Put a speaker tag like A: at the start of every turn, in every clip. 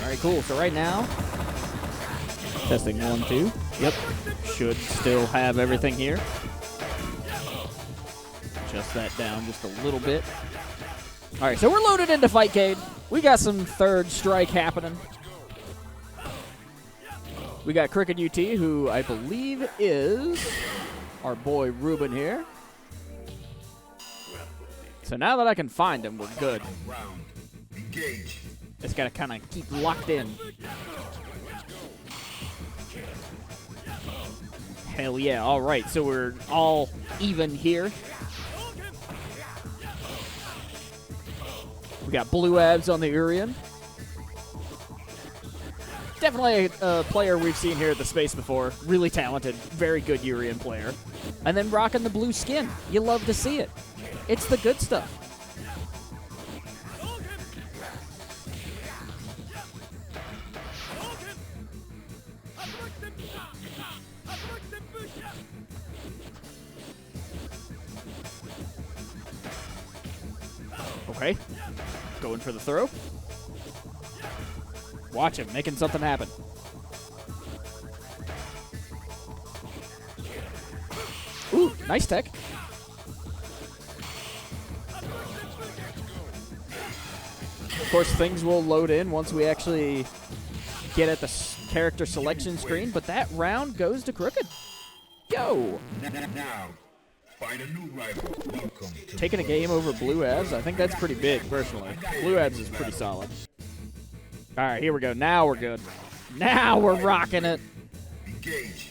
A: right, cool. So right now, testing 1, 2. Yep, should still have everything here. Adjust that down just a little bit. All right, so we're loaded into Fightcade. We got some third strike happening. We got Crooked UT, who I believe is our boy Ruben here. So now that I can find him, we're good. Just gotta kind of keep locked in. Hell yeah, all right, so we're all even here. We got Blue Abs on the Urian. Definitely a player we've seen here at the space before. Really talented, very good Urian player. And then rocking the blue skin. You love to see it. It's the good stuff. Okay. Going for the throw. Watch him, making something happen. Ooh, nice tech. Of course, things will load in once we actually get at the character selection screen, but that round goes to Crooked. Yo!
B: Now, find a new rival. Welcome to
A: Taking a game over Blue Abs, I think that's pretty big, personally. Blue Abs is pretty solid. All right, here we go. Now we're good. Now we're rocking it.
B: Engage.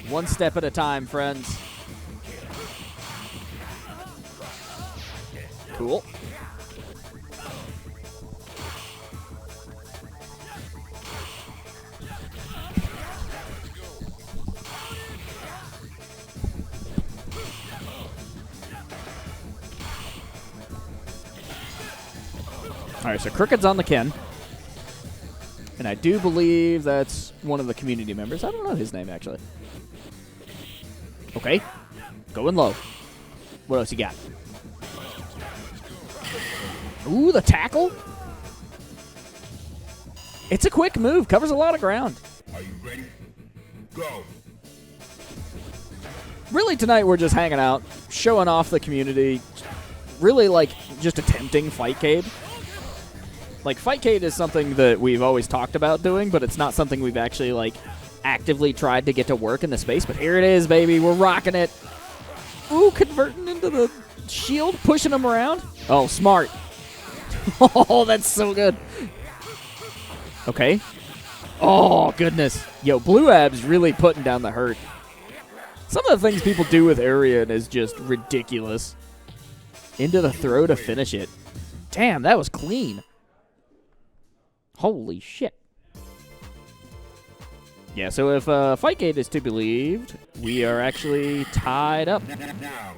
A: One step at a time, friends. Cool. All right, so Crooked's on the Ken. And I do believe that's one of the community members. I don't know his name, actually. Okay. Going low. What else you got? Ooh, the tackle. It's a quick move. Covers a lot of ground.
B: Are you ready? Go.
A: Really, tonight we're just hanging out, showing off the community. Really, like, just attempting Fightcade. Like, Fightcade is something that we've always talked about doing, but it's not something we've actually, like, actively tried to get to work in the space. But here it is, baby. We're rocking it. Ooh, converting into the shield, pushing him around. Oh, smart. Oh, that's so good. Okay. Oh, goodness. Yo, Blue Abs really putting down the hurt. Some of the things people do with Arian is just ridiculous. Into the throw to finish it. Damn, that was clean. Holy shit. Yeah, so if Fightcade is to be believed, we are actually tied up.
B: Now,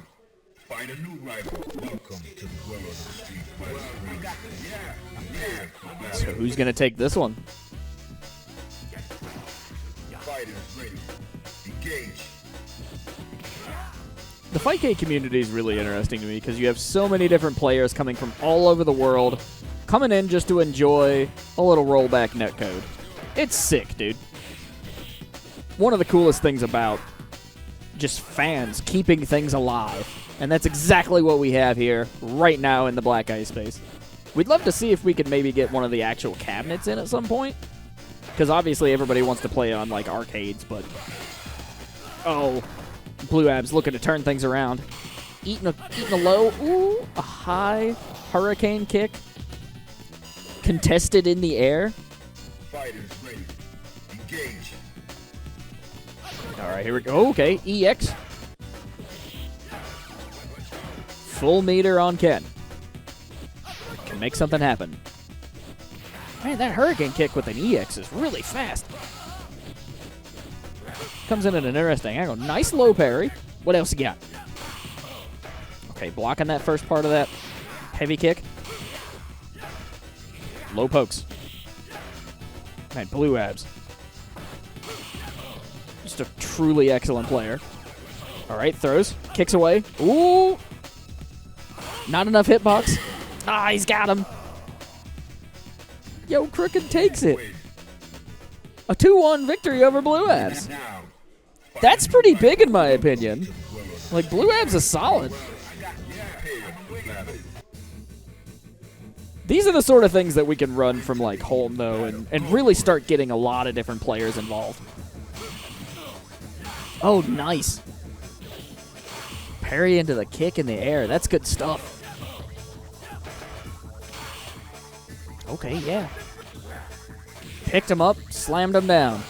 B: find a new rival. Welcome to the world of the street fighter.
A: So who's going to take this one?
B: Fighters ready. Engage.
A: The Fightcade community is really interesting to me because you have so many different players coming from all over the world, coming in just to enjoy a little rollback netcode. It's sick, dude. One of the coolest things about just fans keeping things alive, and that's exactly what we have here right now in the Black Ice space. We'd love to see if we could maybe get one of the actual cabinets in at some point, because obviously everybody wants to play on, like, arcades, but... Oh, Blue Abs looking to turn things around. Eating a low. Ooh, a high hurricane kick. Contested in the air.
B: Fighters ready. Engage.
A: All right, here we go. Okay, EX. Full meter on Ken. Can make something happen. Man, that hurricane kick with an EX is really fast. Comes in at an interesting angle. Nice low parry. What else you got? Okay, blocking that first part of that heavy kick. Low pokes. Man, Blue Abs. Just a truly excellent player. All right, throws. Kicks away. Ooh. Not enough hitbox. Ah, he's got him. Yo, Crooked takes it. A 2-1 victory over Blue Abs. That's pretty big in my opinion. Like, Blue Abs is solid. These are the sort of things that we can run from, like, home, though, and really start getting a lot of different players involved. Oh, nice. Parry into the kick in the air. That's good stuff. Okay, yeah. Picked him up, slammed him down.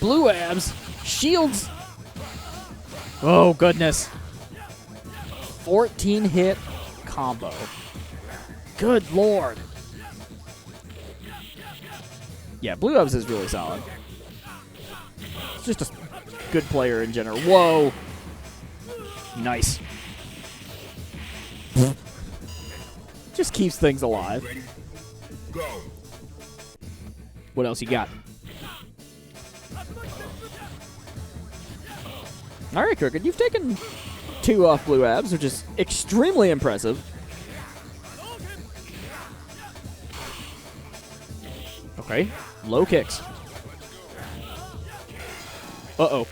A: Blue Abs, shields. Oh, goodness. 14-hit combo. Good lord. Yeah, Blue Abs is really solid. It's just a good player in general. Whoa. Nice. Just keeps things alive. What else you got? All right, Crooked. You've taken 2 off Blue Abs, which is extremely impressive. Okay. Low kicks. Uh-oh.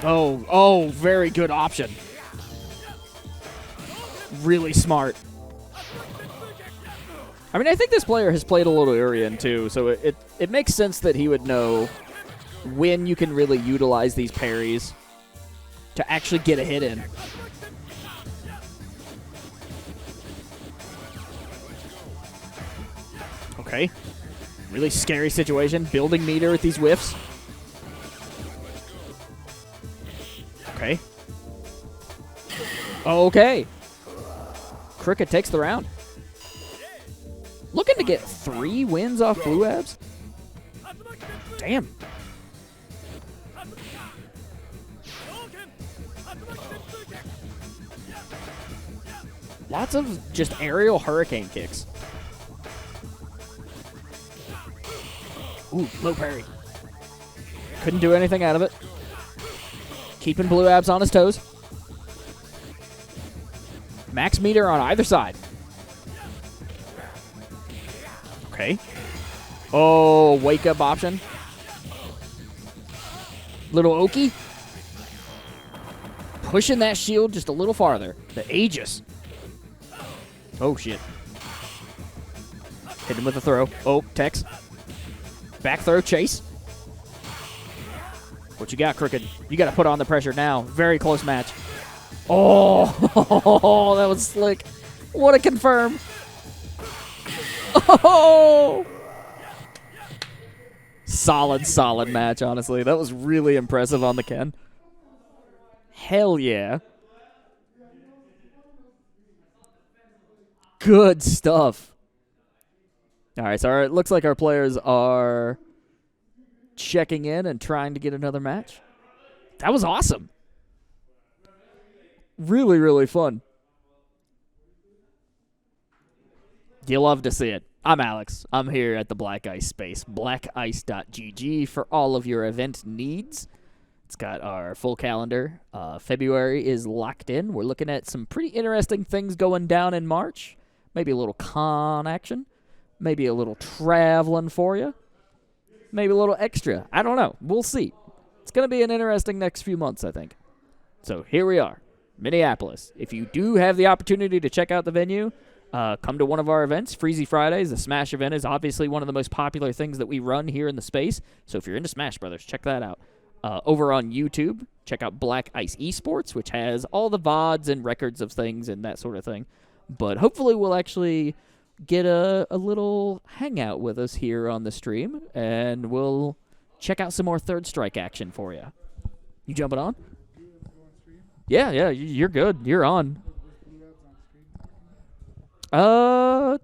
A: Oh, very good option. Really smart. I mean, I think this player has played a little Urian, too, so it makes sense that he would know when you can really utilize these parries to actually get a hit in. Okay. Really scary situation. Building meter with these whiffs. Okay. Okay. Crooked takes the round. Looking to get 3 wins off Blue Abs? Damn. Lots of just aerial hurricane kicks. Ooh, low parry. Couldn't do anything out of it. Keeping Blue Abs on his toes. Max meter on either side. Okay. Oh, wake up option. Little Oki. Pushing that shield just a little farther. The Aegis. Oh, shit. Hit him with a throw. Oh, Tex. Back throw, chase. What you got, Crooked? You got to put on the pressure now. Very close match. Oh, that was slick. What a confirm. Oh! Solid match, honestly. That was really impressive on the Ken. Hell yeah. Good stuff. All right, so it looks like our players are checking in and trying to get another match. That was awesome. Really, really fun. You love to see it. I'm Alex. I'm here at the Black Ice space, blackice.gg, for all of your event needs. It's got our full calendar. February is locked in. We're looking at some pretty interesting things going down in March. Maybe a little con action. Maybe a little traveling for you. Maybe a little extra. I don't know. We'll see. It's going to be an interesting next few months, I think. So here we are, Minneapolis. If you do have the opportunity to check out the venue, come to one of our events, Freezy Fridays. The Smash event is obviously one of the most popular things that we run here in the space. So if you're into Smash Brothers, check that out. Over on YouTube, check out Black Ice eSports, which has all the VODs and records of things and that sort of thing. But hopefully we'll actually get a little hangout with us here on the stream, and we'll check out some more Third Strike action for you. You jumping on? Yeah, you're good. You're on. No,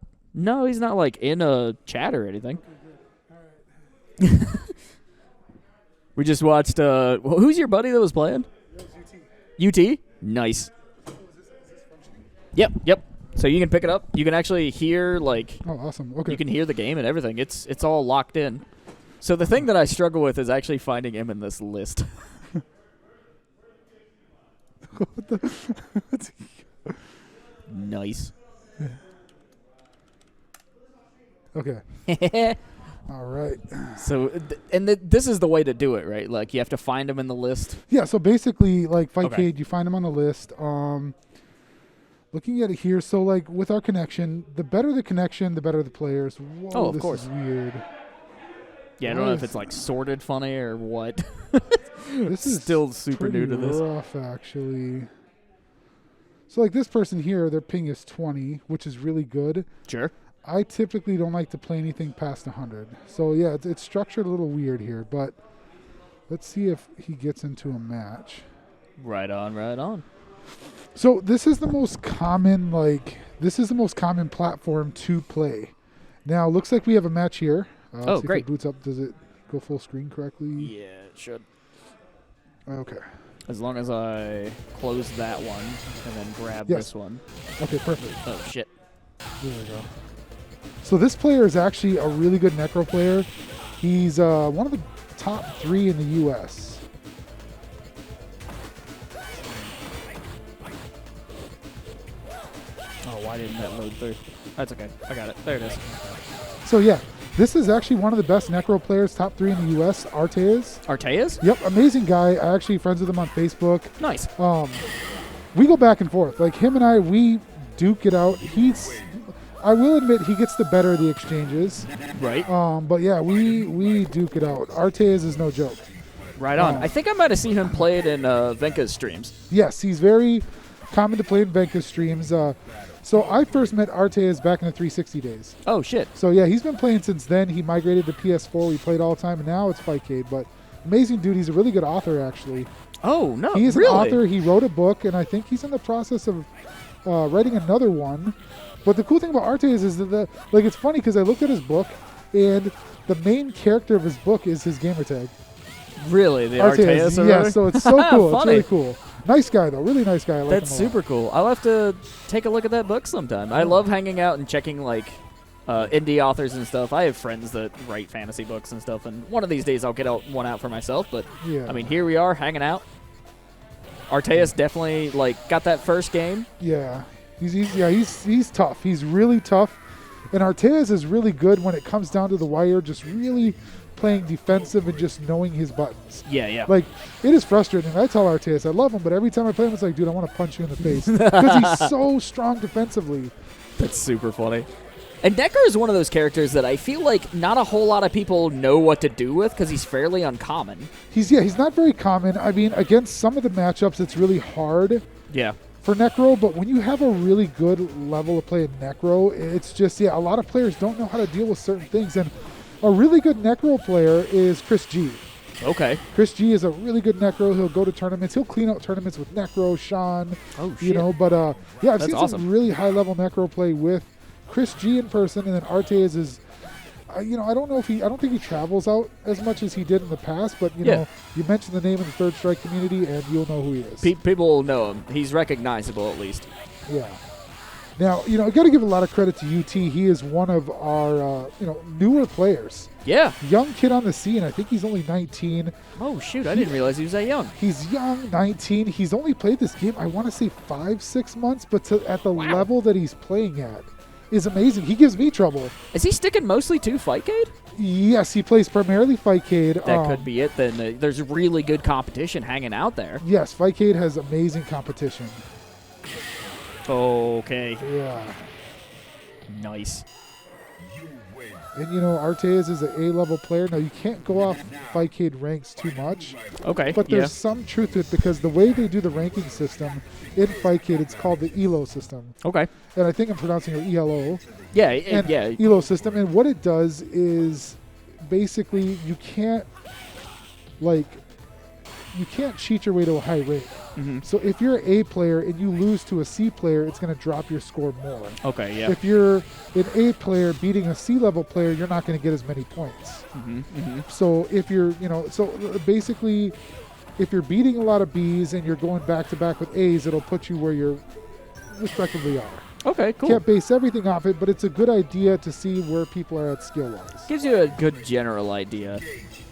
A: he's not, like, in a chat or anything. We just watched, who's your buddy that was playing? UT. UT? Nice. Yep. So you can pick it up. You can actually hear, like...
C: Oh, awesome. Okay.
A: You can hear the game and everything. It's all locked in. So the thing that I struggle with is actually finding him in this list.
C: What the...
A: Nice.
C: Okay. All right.
A: So, this is the way to do it, right? Like, you have to find them in the list.
C: Yeah, so basically, like Fightcade,
A: Okay.
C: you find them on the list. Looking at it here, so like with our connection, the better the connection, the better the players. Whoa,
A: Oh, of
C: this
A: course.
C: is weird.
A: Yeah, I don't know if it's, like, sorted funny or what.
C: This is
A: still super new to this.
C: rough, actually. So like this person here, their ping is 20, which is really good.
A: Sure.
C: I typically don't like to play anything past 100. So yeah, it's structured a little weird here, but let's see if he gets into a match.
A: Right on, right on.
C: So this is the most common, platform to play. Now, looks like we have a match here.
A: Oh,
C: see
A: great.
C: If it boots up. Does it go full screen correctly?
A: Yeah, it should.
C: Okay.
A: As long as I close that one and then grab
C: Yes.
A: this one.
C: Okay, perfect.
A: Oh, shit.
C: There we go. So this player is actually a really good Necro player. He's one of the top 3 in the U.S.
A: Oh, why didn't that load through? That's okay. I got it. There it is.
C: So yeah, this is actually one of the best Necro players, top 3 in the U.S. Arteas.
A: Arteas?
C: Yep, amazing guy. I actually friends with him on Facebook.
A: Nice.
C: We go back and forth. Like him and I, we duke it out. I will admit he gets the better of the exchanges.
A: Right.
C: But yeah, we duke it out. Arteas is no joke.
A: Right on. I think I might have seen him play it in Venka's streams.
C: Yes, he's very common to play in Venka's streams. So I first met Arteas back in the 360 days.
A: Oh, shit.
C: So yeah, he's been playing since then. He migrated to PS4. We played all the time, and now it's Fightcade. But amazing dude. He's a really good author, actually.
A: Oh, no.
C: He is
A: really?
C: an author. He wrote a book, and I think he's in the process of writing another one. But the cool thing about Arteas is that, it's funny because I looked at his book, and the main character of his book is his gamertag.
A: Really? The Arteas?
C: Yeah, so it's so cool. It's
A: Funny.
C: really cool. Nice guy, though. Really nice guy. I like
A: That's
C: him a lot.
A: super cool. I'll have to take a look at that book sometime. I love hanging out and checking, indie authors and stuff. I have friends that write fantasy books and stuff, and one of these days I'll get one out for myself. But,
C: Yeah.
A: I mean, here we are hanging out. Arteas definitely, got that first game.
C: Yeah. He's tough. He's really tough. And Arteas is really good when it comes down to the wire, just really playing defensive and just knowing his buttons.
A: Yeah.
C: It is frustrating. I tell Arteas I love him, but every time I play him, it's like, dude, I want to punch you in the face. Because he's so strong defensively.
A: That's super funny. And Decker is one of those characters that I feel like not a whole lot of people know what to do with because he's fairly uncommon.
C: He's not very common. I mean, against some of the matchups, it's really hard
A: Yeah.
C: for Necro, but when you have a really good level of play in Necro, it's just, a lot of players don't know how to deal with certain things. And a really good Necro player is Chris G.
A: Okay.
C: Chris G is a really good Necro. He'll go to tournaments. He'll clean out tournaments with Necro, Sean.
A: Oh, shit.
C: But I've
A: That's
C: seen
A: awesome.
C: some really high-level Necro play with Chris G in person, and then Arteas is, I don't think he travels out as much as he did in the past, but, you know, you mention the name of the Third Strike community, and you'll know who he is.
A: People will know him. He's recognizable, at least.
C: Yeah. Now, I got to give a lot of credit to UT. He is one of our, newer players.
A: Yeah.
C: Young kid on the scene. I think he's only 19.
A: Oh, shoot. I didn't realize he was that young.
C: He's young, 19. He's only played this game, I want to say 5-6 months, but at the level that he's playing at is amazing. He gives me trouble.
A: Is he sticking mostly to Fightcade?
C: Yes, he plays primarily Fightcade.
A: That could be it. Then there's really good competition hanging out there.
C: Yes, Fightcade has amazing competition.
A: Okay.
C: Yeah.
A: Nice.
C: And, Arteas is an A-level player. Now, you can't go off Fightcade ranks too much.
A: Okay.
C: But there's some truth to it because the way they do the ranking system in Fightcade, it's called the ELO system.
A: Okay.
C: And I think I'm pronouncing it ELO.
A: Yeah.
C: And
A: Yeah.
C: ELO system. And what it does is basically you can't cheat your way to a high rate.
A: Mm-hmm.
C: So if you're an A player and you lose to a C player, it's going to drop your score more.
A: Okay. Yeah.
C: If you're an A player beating a C-level player, you're not going to get as many points.
A: Mm-hmm. Mm-hmm.
C: So if you're, so basically, if you're beating a lot of Bs and you're going back-to-back with As, it'll put you where you respectively are.
A: Okay. Cool.
C: Can't base everything off it, but it's a good idea to see where people are at skill-wise.
A: Gives you a good general idea.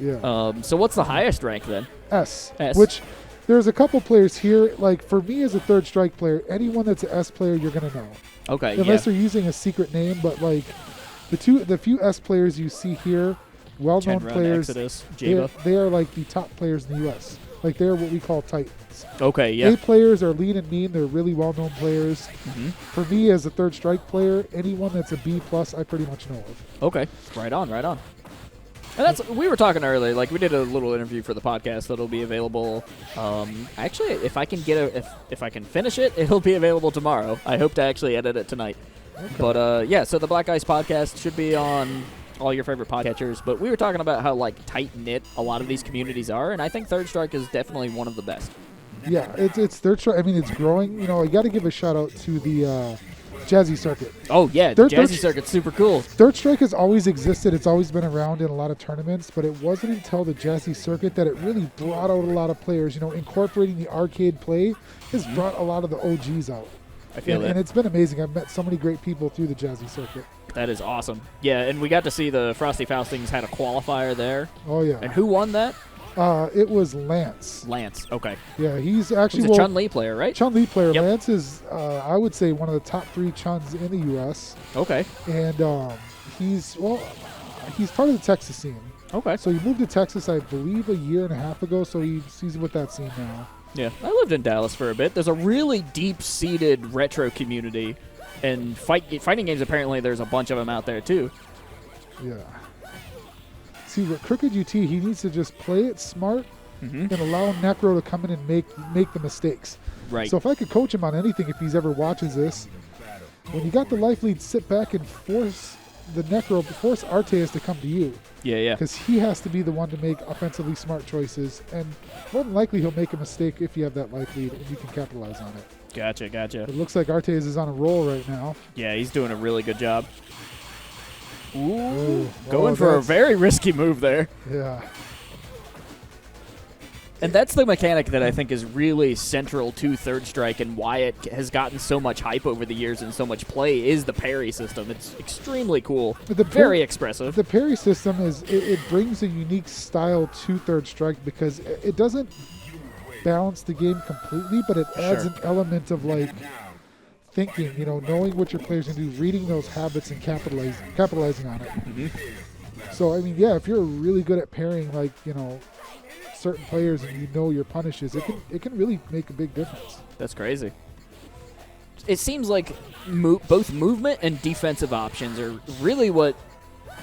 C: Yeah.
A: So what's the highest rank then?
C: S.
A: S.
C: Which there's a couple players here. Like for me as a Third Strike player, anyone that's an S player, you're going to know.
A: Okay.
C: Unless they're using a secret name, but The few S players you see here, well-known
A: Chenrun,
C: players,
A: Exodus, Java.
C: they are like the top players in the U.S. Like they're what we call Titans.
A: Okay, yeah.
C: A players are lean and mean. They're really well-known players.
A: Mm-hmm.
C: For me, as a third strike player, anyone that's a B+, I pretty much know of.
A: Okay, right on, right on. And we were talking earlier, like we did a little interview for the podcast that'll be available. Actually, if I can if I can finish it, it'll be available tomorrow. I hope to actually edit it tonight.
C: Okay.
A: But yeah, so the Black Ice podcast should be on all your favorite podcatchers. But we were talking about how like tight knit a lot of these communities are, and I think Third Strike is definitely one of the best.
C: Yeah, it's Third Strike. I mean, it's growing. You know, I got to give a shout out to the Jazzy Circuit.
A: Oh yeah, the Jazzy Circuit's super cool.
C: Third Strike has always existed. It's always been around in a lot of tournaments, but it wasn't until the Jazzy Circuit that it really brought out a lot of players. You know, incorporating the arcade play has brought a lot of the OGs out.
A: I feel that.
C: And it's been amazing. I've met so many great people through the Jazzy Circuit.
A: That is awesome. Yeah, and we got to see the Frosty Faustings had a qualifier there.
C: Oh, yeah.
A: And who won that?
C: It was Lance.
A: Lance, okay.
C: Yeah, he's actually...
A: He's a Chun-Li player, right?
C: Chun-Li player.
A: Yep.
C: Lance is, I would say, one of the top 3 Chuns in the U.S.
A: Okay.
C: And he's part of the Texas scene.
A: Okay.
C: So he moved to Texas, I believe, a year and a half ago, so he's with that scene now.
A: Yeah, I lived in Dallas for a bit. There's a really deep-seated retro community, and fighting games, apparently there's a bunch of them out there, too.
C: Yeah. See, with Crooked UT, he needs to just play it smart and allow Necro to come in and make the mistakes.
A: Right.
C: So if I could coach him on anything, if he's ever watches this, when you got the life lead, sit back and force Arteas to come to you.
A: Yeah, yeah.
C: Because he has to be the one to make offensively smart choices, and more than likely he'll make a mistake if you have that life lead and you can capitalize on it.
A: Gotcha.
C: It looks like Arteas is on a roll right now.
A: Yeah, he's doing a really good job.
C: Ooh,
A: going for a very risky move there.
C: Yeah.
A: And that's the mechanic that I think is really central to Third Strike and why it has gotten so much hype over the years and so much play is the parry system. It's extremely cool, very expressive.
C: The parry system it brings a unique style to Third Strike because it doesn't balance the game completely, but it adds an element of like thinking, you know, knowing what your players can do, reading those habits and capitalizing on it. So I mean, yeah, if you're really good at parrying, like, you know, certain players and you know your punishes, it can really make a big difference.
A: That's crazy. It seems like both movement and defensive options are really what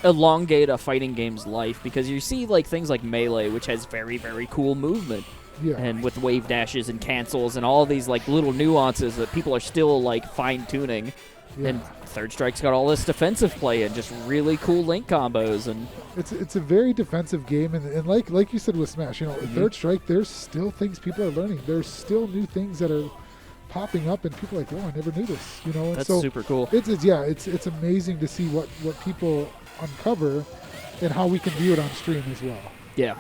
A: elongate a fighting game's life, because you see like things like Melee, which has very, very cool movement.
C: Yeah.
A: And with wave dashes and cancels and all these like little nuances that people are still like fine-tuning.
C: Yeah.
A: And Third Strike's got all this defensive play and just really cool link combos, and
C: it's a very defensive game, and like you said with Smash, you know, Third Strike, there's still things people are learning. There's still new things that are popping up, and people are like, oh, I never knew this, you know. And
A: that's
C: so
A: super cool.
C: It's amazing to see what people uncover and how we can view it on stream as well.
A: Yeah.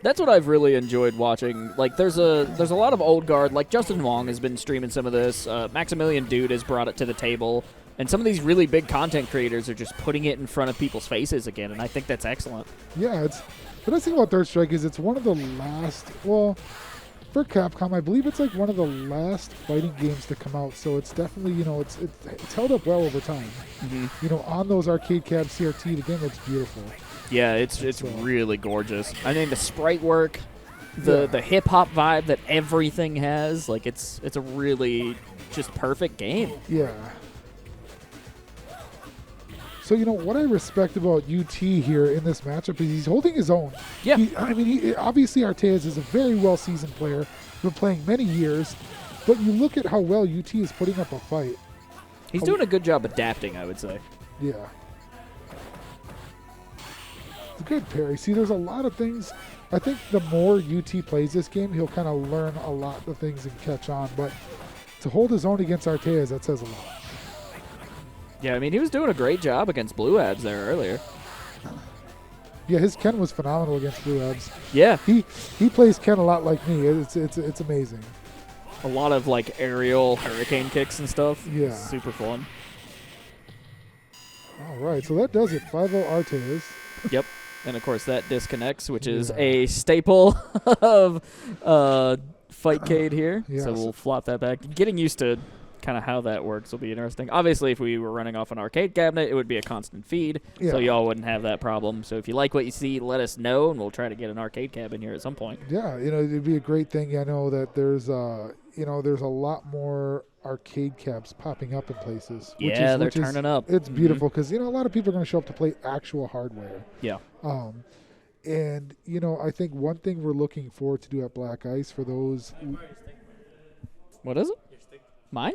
A: That's what I've really enjoyed watching. Like, there's a lot of old guard. Like, Justin Wong has been streaming some of this. Maximilian Dude has brought it to the table. And some of these really big content creators are just putting it in front of people's faces again, and I think that's excellent.
C: Yeah, the nice thing about Third Strike is it's one of the last, well, for Capcom, I believe it's like one of the last fighting games to come out. So it's definitely, you know, it's held up well over time. You know, on those arcade cab CRT, the game looks beautiful.
A: Yeah, it's really gorgeous. I mean, the sprite work, the hip hop vibe that everything has, like it's a really just perfect game.
C: Yeah. So, you know, what I respect about UT here in this matchup is he's holding his own.
A: Yeah.
C: Obviously, Arteas is a very well-seasoned player, been playing many years, but you look at how well UT is putting up a fight.
A: He's doing a good job adapting, I would say.
C: Yeah. It's a good parry. See, there's a lot of things. I think the more UT plays this game, he'll kind of learn a lot of things and catch on, but to hold his own against Arteas, that says a lot.
A: Yeah, I mean, he was doing a great job against Blue Abs there earlier.
C: Yeah, his Ken was phenomenal against Blue Abs.
A: Yeah.
C: He plays Ken a lot like me. It's amazing.
A: A lot of, like, aerial hurricane kicks and stuff.
C: Yeah.
A: Super fun.
C: All right, so that does it. 5-0 Arteas.
A: Yep. And, of course, that disconnects, which is a staple of Fightcade here.
C: Yeah,
A: so we'll flop that back. Getting used to kind of how that works will be interesting. Obviously, if we were running off an arcade cabinet, it would be a constant feed, so y'all wouldn't have that problem. So if you like what you see, let us know, and we'll try to get an arcade cab in here at some point.
C: Yeah, it'd be a great thing. I know that there's there's a lot more arcade cabs popping up in places.
A: They're turning up.
C: It's beautiful because, a lot of people are going to show up to play actual hardware.
A: Yeah.
C: And, I think one thing we're looking forward to do at Black Ice for those.
A: What is it? Mine?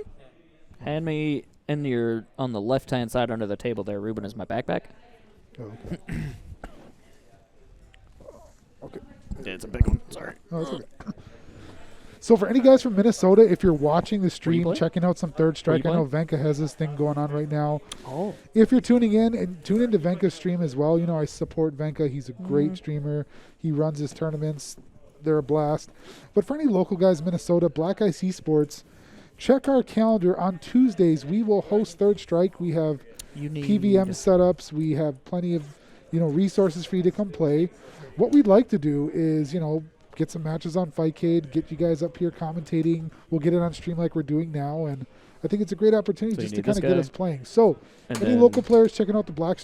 A: Hand me on the left-hand side under the table there, Ruben, is my backpack.
C: Oh, okay. Okay.
A: Yeah, it's a big one. Sorry.
C: Oh, it's okay. So for any guys from Minnesota, if you're watching the stream, checking out some Third Strike, I know Venka has this thing going on right now.
A: Oh.
C: If you're tuning in, and tune into Venka's stream as well. I support Venka. He's a great streamer. He runs his tournaments. They're a blast. But for any local guys in Minnesota, Black Ice eSports, check our calendar. On Tuesdays, we will host Third Strike. We have PVM setups. We have plenty of, resources for you to come play. What we'd like to do is, get some matches on Fightcade, get you guys up here commentating. We'll get it on stream like we're doing now, and I think it's a great opportunity just to kind of get us playing. So, any local players checking out the Black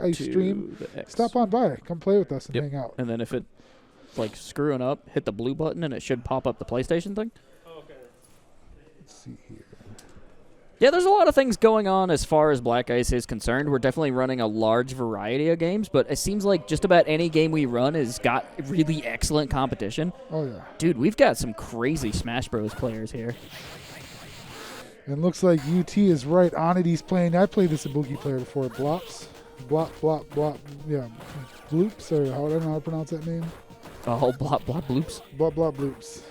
C: Ice stream, stop on by, come play with us and hang out.
A: And then if it's like screwing up, hit the blue button, and it should pop up the PlayStation thing.
C: Okay. Let's see here.
A: Yeah, there's a lot of things going on as far as Black Ice is concerned. We're definitely running a large variety of games, but it seems like just about any game we run has got really excellent competition.
C: Oh, yeah.
A: Dude, we've got some crazy Smash Bros. Players here.
C: And looks like UT is right on it. He's playing. I played this Ibuki player before. Blops. Blop. Yeah. Bloops, or I don't know how to pronounce that name.
A: Oh, Blop Bloops.
C: Blop Bloops.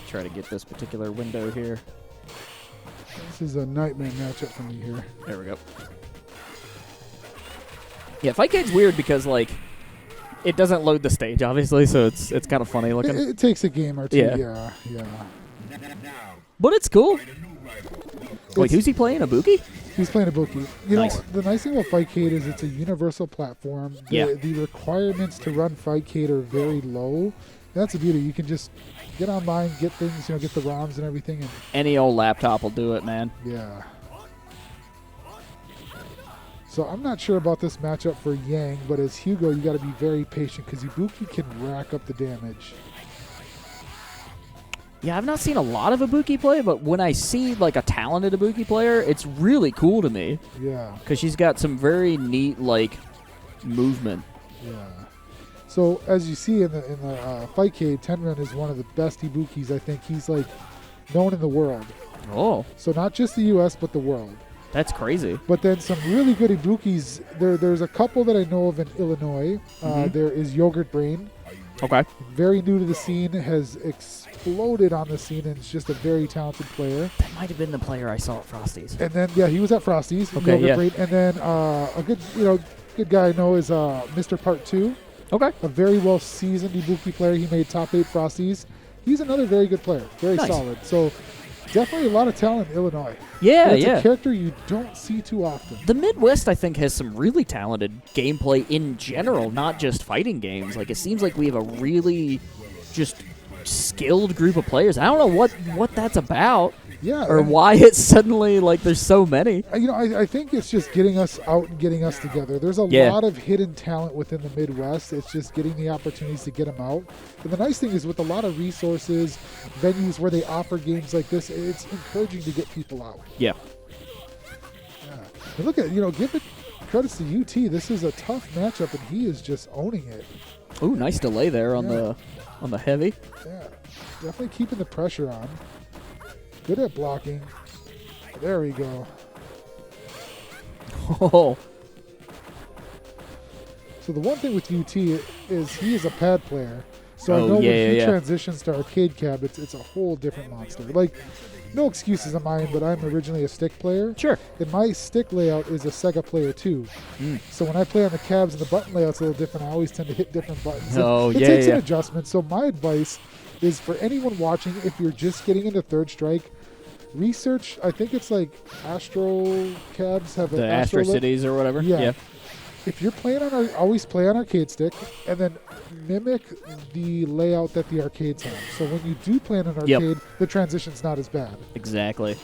A: Try to get this particular window here.
C: This is a nightmare matchup for me here.
A: There we go. Yeah, Fightcade's weird because, it doesn't load the stage, obviously, so it's kind of funny looking.
C: It takes a game or two. Yeah.
A: But it's cool. Wait, who's he playing? Ibuki?
C: He's playing Ibuki. The nice thing about Fightcade is it's a universal platform. The requirements to run Fightcade are very low. That's the beauty. You can just get online, get things, get the ROMs and everything. And
A: any old laptop will do it, man.
C: Yeah. So I'm not sure about this matchup for Yang, but as Hugo, you got to be very patient because Ibuki can rack up the damage.
A: Yeah, I've not seen a lot of Ibuki play, but when I see a talented Ibuki player, it's really cool to me.
C: Yeah.
A: Because she's got some very neat movement.
C: Yeah. So as you see in the Fightcade, Tenrun is one of the best Ibukis. I think he's known in the world.
A: Oh.
C: So not just the U.S. but the world.
A: That's crazy.
C: But then some really good Ibukis. There's a couple that I know of in Illinois. There is Yogurt Brain.
A: Okay.
C: Very new to the scene, has exploded on the scene, and is just a very talented player.
A: That might have been the player I saw at Frosty's.
C: And then he was at Frosty's.
A: Okay,
C: Yogurt Brain. And then a good guy I know is Mr. Part 2.
A: Okay.
C: A very well seasoned Ibuki player. He made top 8 Frosties. He's another very good player. Very solid. So definitely a lot of talent in Illinois.
A: Yeah,
C: it's a character you don't see too often.
A: The Midwest, I think, has some really talented gameplay in general, not just fighting games. It seems like we have a really just skilled group of players. I don't know what that's about.
C: Yeah.
A: Or why it's suddenly there's so many.
C: I think it's just getting us out and getting us together. There's a lot of hidden talent within the Midwest. It's just getting the opportunities to get them out. And the nice thing is with a lot of resources, venues where they offer games like this, it's encouraging to get people out.
A: Yeah.
C: And look at, give it credits to UT. This is a tough matchup, and he is just owning it.
A: Ooh, nice delay there on the heavy.
C: Yeah. Definitely keeping the pressure on. Good at blocking. There we go.
A: Oh.
C: So the one thing with UT is he is a pad player. So I know when he transitions to arcade cab, it's a whole different monster. No excuses of mine, but I'm originally a stick player.
A: Sure.
C: And my stick layout is a Sega player too. So when I play on the cabs and the button layout's a little different, I always tend to hit different buttons. It takes an adjustment. So my advice is for anyone watching, if you're just getting into Third Strike, research. I think it's Astro cabs have
A: the Astro Cities or whatever.
C: Yeah. if you're playing on always play on arcade stick, and then mimic the layout that the arcades have. So when you do play on an arcade, the transition's not as bad.
A: Exactly.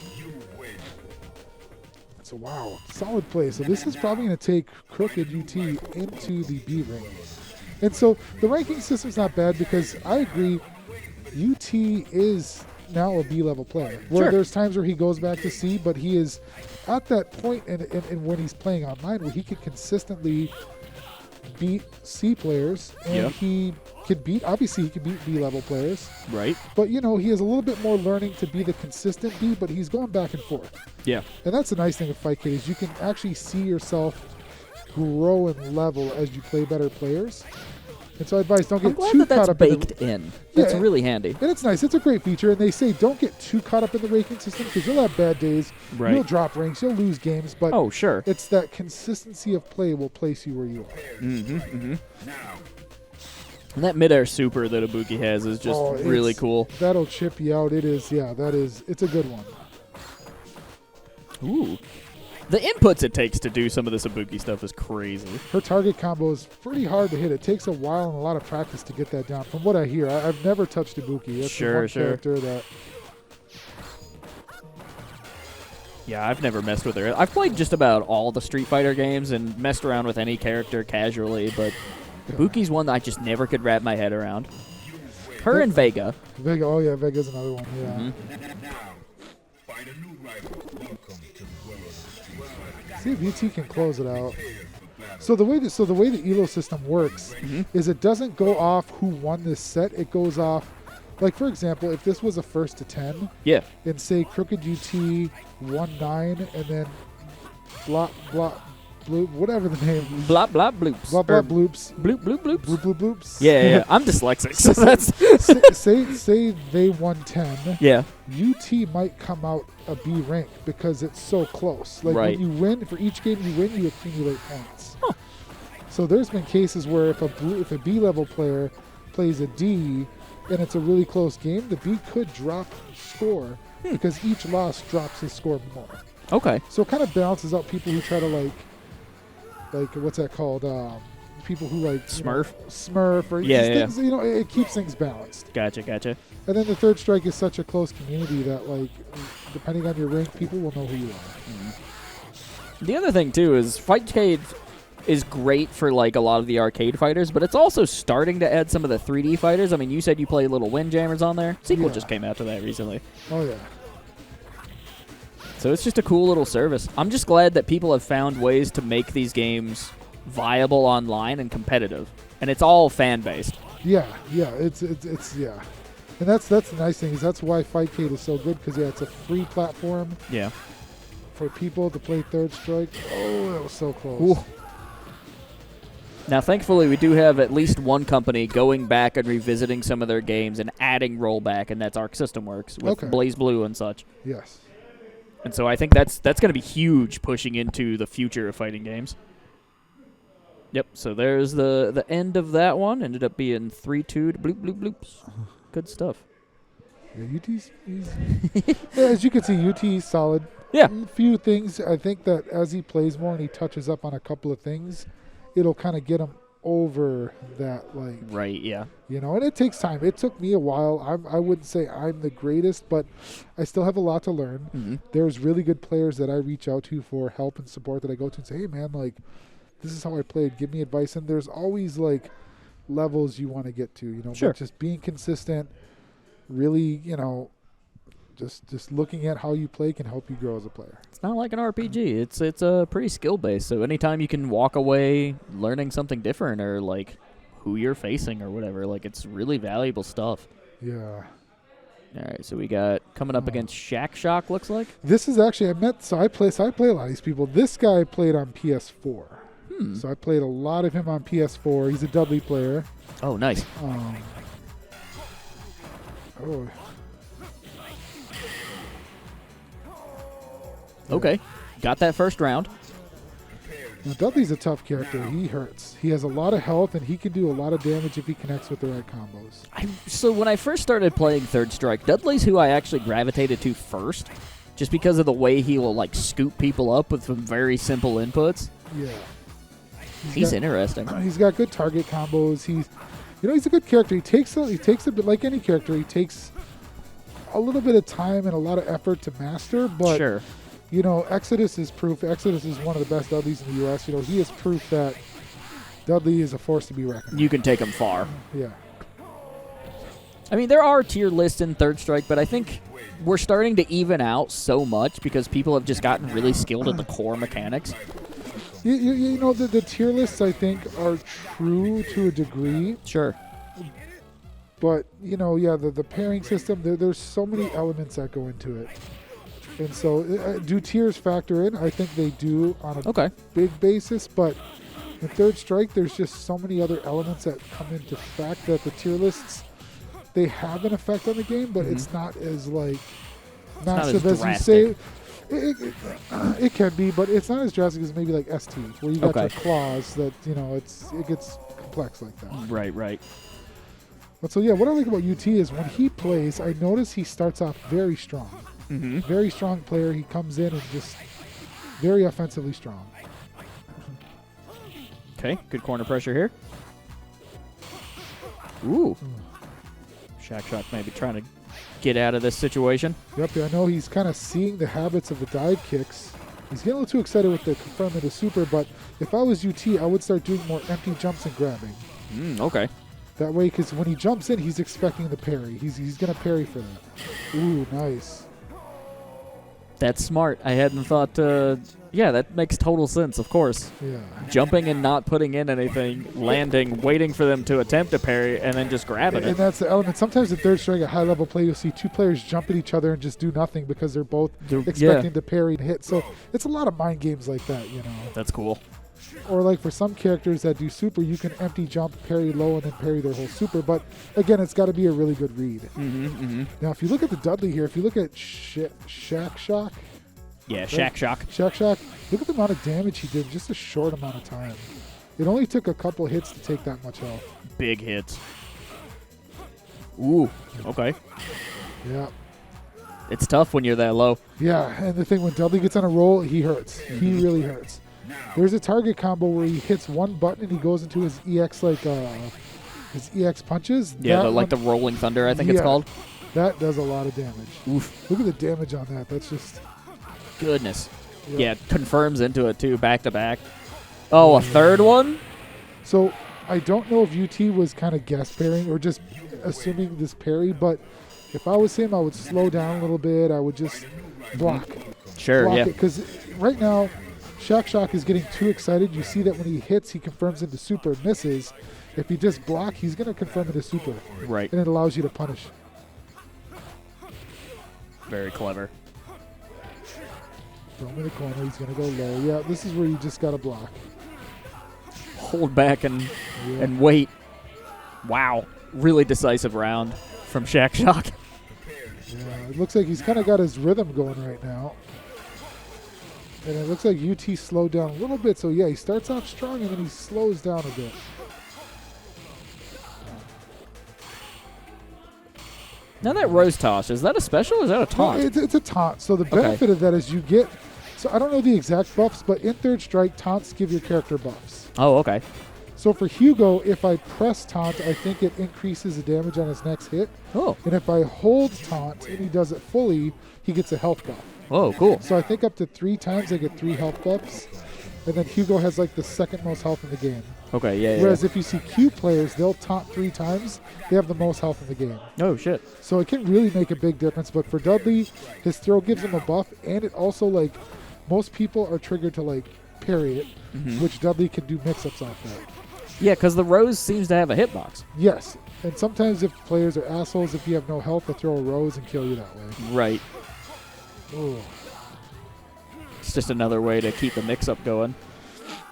C: So wow, solid play. So this is probably going to take Crooked UT into the B ring. And so the ranking system's not bad because I agree, UT is now a B-level player. Where there's times where he goes back to C, but he is at that point in when he's playing online where he can consistently beat C players, and he could beat, obviously he could beat B-level players.
A: Right.
C: But, you know, he has a little bit more learning to be the consistent B, but he's going back and forth.
A: Yeah.
C: And that's the nice thing of Fightcade is you can actually see yourself grow and level as you play better players. And so I advise don't get too caught up
A: baked in. That's really handy.
C: And it's nice. It's a great feature. And they say don't get too caught up in the ranking system because you'll have bad days.
A: Right.
C: You'll drop ranks. You'll lose games. But it's that consistency of play will place you where you are.
A: Mm-hmm. Mm-hmm. And that midair super that Ibuki has is just really cool.
C: That'll chip you out. It is. Yeah, it's a good one.
A: Ooh. The inputs it takes to do some of this Ibuki stuff is crazy.
C: Her target combo is pretty hard to hit. It takes a while and a lot of practice to get that down. From what I hear, I've never touched Ibuki. That's the one character that...
A: Yeah, I've never messed with her. I've played just about all the Street Fighter games and messed around with any character casually, but Ibuki's one that I just never could wrap my head around. Her and Vega.
C: Vega, oh yeah, Vega's another one, yeah.
A: Mm-hmm.
B: Find a new rival. Welcome to the world of the Street Fighter.
C: See if UT can close it out. So the way the ELO system works is it doesn't go off who won this set. It goes off, like for example, if this was a 1st to 10, and say Crooked UT won 9, and then Blop Bloop, whatever the name.
A: Blop blop bloops.
C: Blop blop bloops.
A: Bloop bloop bloops.
C: Bloop bloop bloops.
A: Yeah. I'm dyslexic, so that's.
C: say they won 10.
A: Yeah.
C: UT might come out a B rank because it's so close. Like when you win, for each game you win, you accumulate points.
A: Huh.
C: So there's been cases where if a B level player plays a D and it's a really close game, the B could drop score because each loss drops his score more.
A: Okay.
C: So it kind of balances out people who try to like what's that called? People who like Smurf or things, you know, it keeps things balanced.
A: Gotcha.
C: And then the Third Strike is such a close community that, like, depending on your rank, people will know who you are.
A: Mm-hmm. The other thing too is Fightcade is great for like a lot of the arcade fighters, but it's also starting to add some of the 3D fighters. I mean, you said you play little Windjammers on there. Sequel just came out to that recently.
C: Oh yeah.
A: So it's just a cool little service. I'm just glad that people have found ways to make these games viable online and competitive, and it's all fan based.
C: Yeah, it's and that's the nice thing is that's why Fightcade is so good because it's a free platform.
A: Yeah.
C: For people to play Third Strike. Oh, that was so close.
A: Ooh. Now, thankfully, we do have at least one company going back and revisiting some of their games and adding rollback, and that's Arc System Works with Blaze Blue and such.
C: Yes.
A: And so I think that's going to be huge pushing into the future of fighting games. Yep, so there's the end of that one. Ended up being 3-2 to bloop, bloop, bloops. Good stuff.
C: Yeah, UT's as you can see, UT's solid.
A: Yeah.
C: A few things. I think that as he plays more and he touches up on a couple of things, it'll kind of get him over that, like...
A: Right, yeah.
C: You know, and it takes time. It took me a while. I wouldn't say I'm the greatest, but I still have a lot to learn. Mm-hmm. There's really good players that I reach out to for help and support that I go to and say, hey, man, like, this is how I played. Give me advice. And there's always, like, levels you want to get to, you know.
A: Sure.
C: But just being consistent, really, you know, just looking at how you play can help you grow as a player.
A: It's not like an RPG. It's a pretty skill-based. So anytime you can walk away learning something different or, like, who you're facing or whatever, like, it's really valuable stuff.
C: Yeah.
A: All right, so we got coming up against Shack Shock, looks like.
C: This is actually, I play a lot of these people. This guy played on PS4. So I played a lot of him on PS4. He's a Dudley player.
A: Oh, nice. Okay, got that first round.
C: Now, Dudley's a tough character. He hurts. He has a lot of health, and he can do a lot of damage if he connects with the right combos.
A: So when I first started playing Third Strike, Dudley's who I actually gravitated to first, just because of the way he will, like, scoop people up with some very simple inputs.
C: Yeah.
A: He's interesting.
C: He's got good target combos. He's a good character. He takes a bit like any character. He takes a little bit of time and a lot of effort to master, but
A: Sure.
C: Exodus is proof. Exodus is one of the best Dudleys in the U.S. He is proof that Dudley is a force to be reckoned with.
A: You can take him far.
C: Yeah.
A: I mean, there are tier lists in Third Strike, but I think we're starting to even out so much because people have just gotten really skilled at the core mechanics.
C: The tier lists, I think, are true to a degree.
A: Sure.
C: But, the pairing system, there's so many elements that go into it. And so, do tiers factor in? I think they do on a big basis, but in Third Strike, there's just so many other elements that come into fact that the tier lists, they have an effect on the game, but it's not as, massive as you say. It can be, but it's not as drastic as maybe like ST, where you got your claws that, it gets complex like that.
A: Right.
C: But so, what I like about UT is when he plays, I notice he starts off very strong. Very strong player. He comes in and just very offensively strong.
A: Okay, good corner pressure here. Ooh. Shack maybe trying to get out of this situation.
C: Yep, I know he's kind of seeing the habits of the dive kicks. He's getting a little too excited with the confirm into super, but if I was UT, I would start doing more empty jumps and grabbing.
A: Okay.
C: That way, because when he jumps in, he's expecting the parry. He's going to parry for that. Ooh, nice.
A: That's smart. I hadn't thought, that makes total sense, of course.
C: Yeah.
A: Jumping and not putting in anything, landing, waiting for them to attempt a parry, and then just grabbing it.
C: And that's the element. Sometimes in Third Strike, at high-level play, you'll see two players jump at each other and just do nothing because they're both expecting to parry and hit. So it's a lot of mind games like that,
A: That's cool.
C: Or like for some characters that do super, you can empty jump, parry low, and then parry their whole super. But again, it's got to be a really good read. Now, if you look at the Dudley here, if you look at Shack Shock.
A: Yeah, Shack Shock.
C: Shack Shock, look at the amount of damage he did in just a short amount of time. It only took a couple hits to take that much health.
A: Big hits. Ooh, okay.
C: Yeah.
A: It's tough when you're that low.
C: Yeah, and the thing, when Dudley gets on a roll, he hurts. He really hurts. There's a target combo where he hits one button and he goes into his EX, his EX punches.
A: Yeah, the Rolling Thunder, I think it's called.
C: That does a lot of damage.
A: Oof.
C: Look at the damage on that. That's just...
A: Goodness. Yeah, confirms into it, too, back-to-back. Oh, a third one?
C: So, I don't know if UT was kind of guess parrying or just assuming this parry, but if I was him, I would slow down a little bit. I would just block.
A: Sure,
C: block
A: yeah.
C: Because right now, Shack Shock is getting too excited. You see that when he hits, he confirms into super and misses. If he just block, he's going to confirm into super.
A: Right.
C: And it allows you to punish.
A: Very clever.
C: Throw him in the corner. He's going to go low. Yeah, this is where you just got to block.
A: Hold back and wait. Wow. Really decisive round from Shack Shock.
C: Yeah, it looks like he's kind of got his rhythm going right now. And it looks like UT slowed down a little bit. So, yeah, he starts off strong and then he slows down a bit.
A: Now that Rose Toss, is that a special or is that a taunt?
C: No, it's a taunt. So the benefit of that is you get... So I don't know the exact buffs, but in Third Strike, taunts give your character buffs.
A: Oh, okay.
C: So for Hugo, if I press taunt, I think it increases the damage on his next hit.
A: Oh.
C: And if I hold taunt and he does it fully, he gets a health buff.
A: Oh, cool.
C: So I think up to 3 times I get 3 health buffs. And then Hugo has like the second most health in the game.
A: Okay, yeah.
C: Whereas if you see Q players, they'll taunt 3 times. They have the most health in the game.
A: Oh, shit.
C: So it can really make a big difference. But for Dudley, his throw gives him a buff. And it also, like, most people are triggered to, like, parry it. Which Dudley can do mix-ups off that.
A: Yeah, because the Rose seems to have a hitbox.
C: Yes. And sometimes if players are assholes, if you have no health, they'll throw a Rose and kill you that way.
A: Right.
C: Ooh.
A: It's just another way to keep the mix-up going.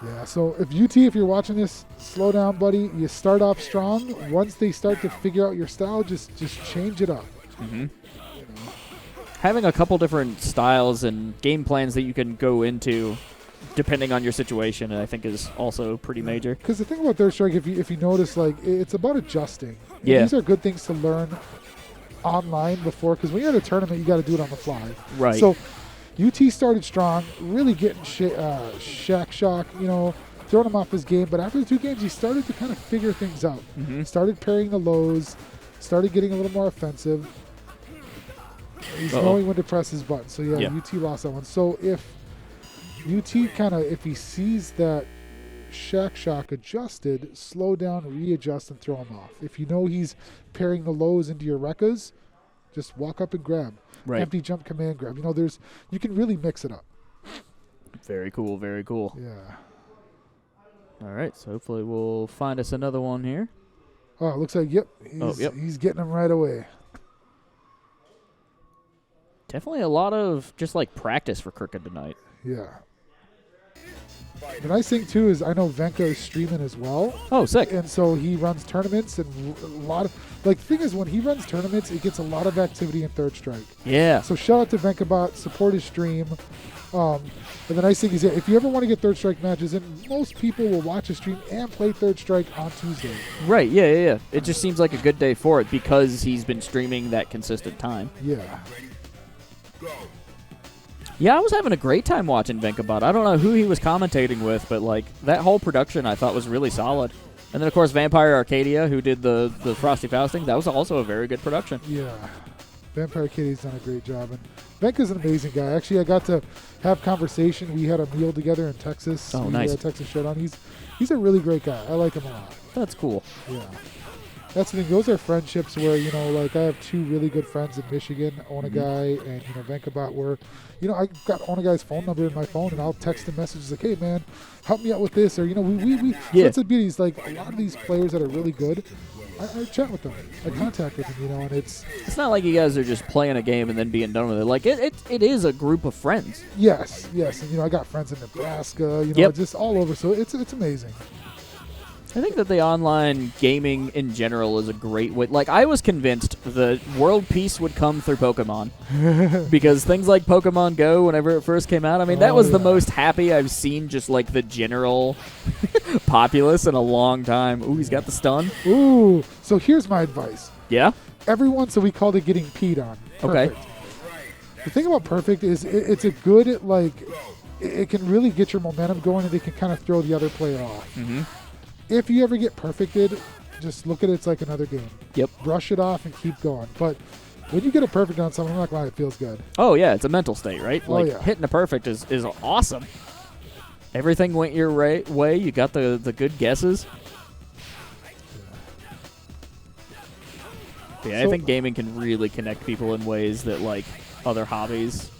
C: Yeah, so if you're watching this, slow down, buddy. You start off strong. Once they start to figure out your style, just change it up.
A: You know? Having a couple different styles and game plans that you can go into depending on your situation, I think is also pretty major.
C: Because the thing about Third Strike, if you notice, like, it's about adjusting.
A: Yeah.
C: These are good things to learn online before, because when you're at a tournament, you got to do it on the fly.
A: Right.
C: So UT started strong, really getting Shack Shock, throwing him off his game. But after the 2 games, he started to kind of figure things out. Started parrying the lows, started getting a little more offensive. He's knowing when to press his button. So, yeah, UT lost that one. So, if UT if he sees that Shack Shock adjusted, slow down, readjust, and throw him off. If you know he's parrying the lows into your Rekkas, just walk up and grab. Empty jump command grab. You know, you can really mix it up.
A: Very cool, very cool.
C: Yeah.
A: All right, so hopefully we'll find us another one here.
C: Oh, it looks like, he's getting them right away.
A: Definitely a lot of just like practice for Crooked tonight.
C: Yeah. The nice thing, too, is I know Venka is streaming as well.
A: Oh, sick.
C: And so he runs tournaments, and a lot of, the thing is, when he runs tournaments, it gets a lot of activity in Third Strike.
A: Yeah.
C: So shout out to VenkaBot, support his stream. And the nice thing is, if you ever want to get Third Strike matches, and most people will watch a stream and play Third Strike on Tuesday.
A: Right, yeah. It just seems like a good day for it because he's been streaming that consistent time.
C: Yeah.
A: Yeah, I was having a great time watching VenkaBot. I don't know who he was commentating with, but like that whole production I thought was really solid. And then, of course, Vampire Arcadia, who did the Frosty Fausting, that was also a very good production.
C: Yeah. Vampire Arcadia's done a great job. And Venka's an amazing guy. Actually, I got to have conversation. We had a meal together in Texas.
A: Oh, nice.
C: Texas Showdown. He's a really great guy. I like him a lot.
A: That's cool.
C: Yeah. That's the thing. Those are friendships where, you know, like I have 2 really good friends in Michigan, Onagai and, you know, VenkaBot, where, you know, I got Onagai's phone number in my phone, and I'll text him messages like, hey, man, help me out with this. Or, you know, we that's the beauty. It's like a lot of these players that are really good, I chat with them. I contact with them, you know, and it's
A: not like you guys are just playing a game and then being done with it. Like, it is a group of friends.
C: Yes. And, you know, I got friends in Nebraska, you know, just all over. So it's amazing.
A: I think that the online gaming in general is a great way. Like, I was convinced the world peace would come through Pokemon. Because things like Pokemon Go, whenever it first came out, I mean, that was the most happy I've seen just, like, the general populace in a long time. Ooh, he's got the stun.
C: Ooh, so here's my advice.
A: Yeah?
C: Everyone, so we called it getting peed on. Perfect.
A: Okay.
C: The thing about Perfect is it's a good, like, it can really get your momentum going, and it can kind of throw the other player off.
A: Mm-hmm.
C: If you ever get perfected, just look at it as like another game.
A: Yep.
C: Brush it off and keep going. But when you get a perfect on someone, I'm not gonna lie, it feels good.
A: Oh, yeah, it's a mental state, right?
C: Oh,
A: like,
C: yeah.
A: hitting a perfect is awesome. Everything went your way. You got the good guesses. Yeah, I think gaming can really connect people in ways that, like, other hobbies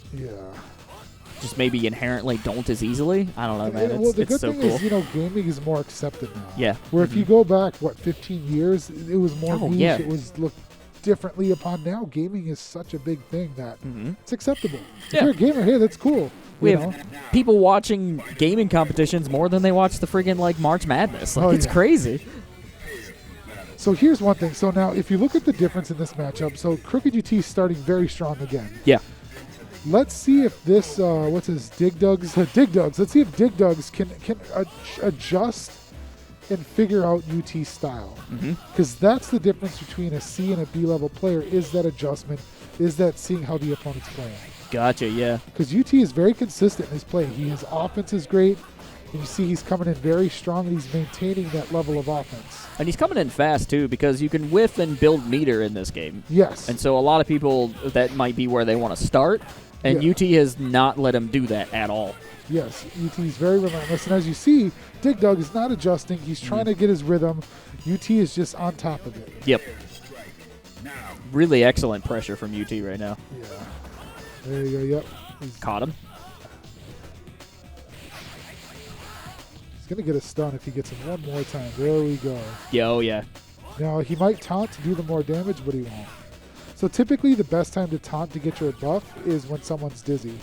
A: just maybe inherently don't as easily. I don't know, man.
C: Well, the
A: it's
C: good
A: so
C: thing
A: cool.
C: is, you know, gaming is more accepted now.
A: Yeah.
C: Where if you go back, 15 years, it was more niche.
A: Yeah.
C: It was looked differently upon. Now, gaming is such a big thing that it's acceptable. If you're a gamer, hey, that's cool.
A: We have people watching gaming competitions more than they watch the friggin' like March Madness. Like, it's crazy.
C: So here's one thing. So now, if you look at the difference in this matchup, so Crooked UT is starting very strong again.
A: Yeah.
C: Let's see if this, what's his, Dig Dugs? Let's see if Dig Dugs can adjust and figure out UT style. Because that's the difference between a C and a B level player, is that adjustment, is that seeing how the opponent's playing.
A: Gotcha, yeah.
C: Because UT is very consistent in his play. His offense is great. And you see he's coming in very strong, and he's maintaining that level of offense.
A: And he's coming in fast, too, because you can whiff and build meter in this game.
C: Yes.
A: And so a lot of people, that might be where they want to start. And UT has not let him do that at all.
C: Yes, UT is very relentless. And as you see, Dig Dug is not adjusting. He's trying to get his rhythm. UT is just on top of it.
A: Yep. Really excellent pressure from UT right now.
C: Yeah. There you go, yep.
A: Caught him.
C: He's going to get a stun if he gets him one more time. There we go.
A: Yeah, oh, yeah.
C: Now, he might taunt to do the more damage, but he won't. So typically the best time to taunt to get your buff is when someone's dizzy.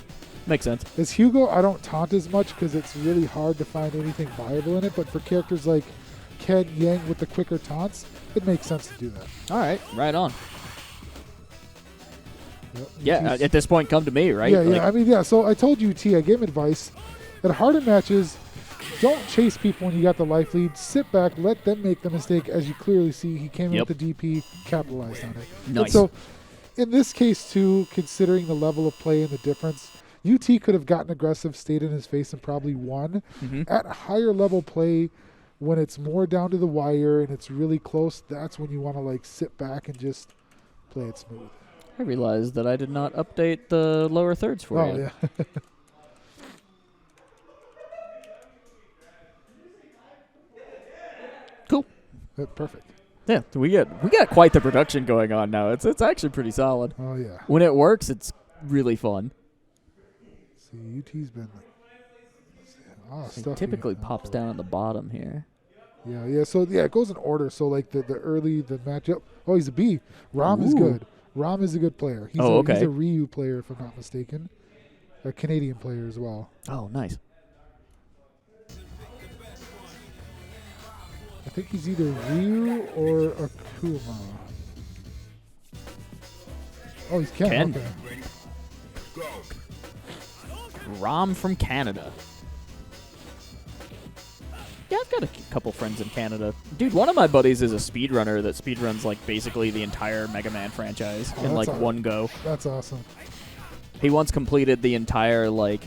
A: Makes sense.
C: As Hugo, I don't taunt as much because it's really hard to find anything viable in it, but for characters like Ken Yang with the quicker taunts, it makes sense to do that.
A: All right, right on.
C: Yep.
A: Yeah, at this point, come to me, right?
C: Yeah, yeah. I mean, so I told you, I gave him advice. At harder matches, don't chase people when you got the life lead. Sit back, let them make the mistake. As you clearly see, he came in with the DP, capitalized on it.
A: Nice.
C: And so, in this case, too, considering the level of play and the difference, UT could have gotten aggressive, stayed in his face, and probably won. At higher level play, when it's more down to the wire and it's really close, that's when you want to like sit back and just play it smooth.
A: I realized that I did not update the lower thirds for you.
C: Oh, yeah.
A: Cool.
C: Perfect.
A: Yeah, we got quite the production going on now. It's actually pretty solid.
C: Oh, yeah.
A: When it works, it's really fun.
C: See, UT's been...
A: It typically pops down on the bottom here.
C: Yeah. So, yeah, it goes in order. So, like, the matchup. Oh, he's a B. Rom is good. Rom is a good player. He's he's a Ryu player, if I'm not mistaken. A Canadian player as well.
A: Oh, nice.
C: I think he's either Ryu or Akuma. Oh, he's Ken. Okay.
A: Rom from Canada. Yeah, I've got a couple friends in Canada. Dude, one of my buddies is a speedrunner that speedruns like basically the entire Mega Man franchise in like one go.
C: That's awesome.
A: He once completed the entire like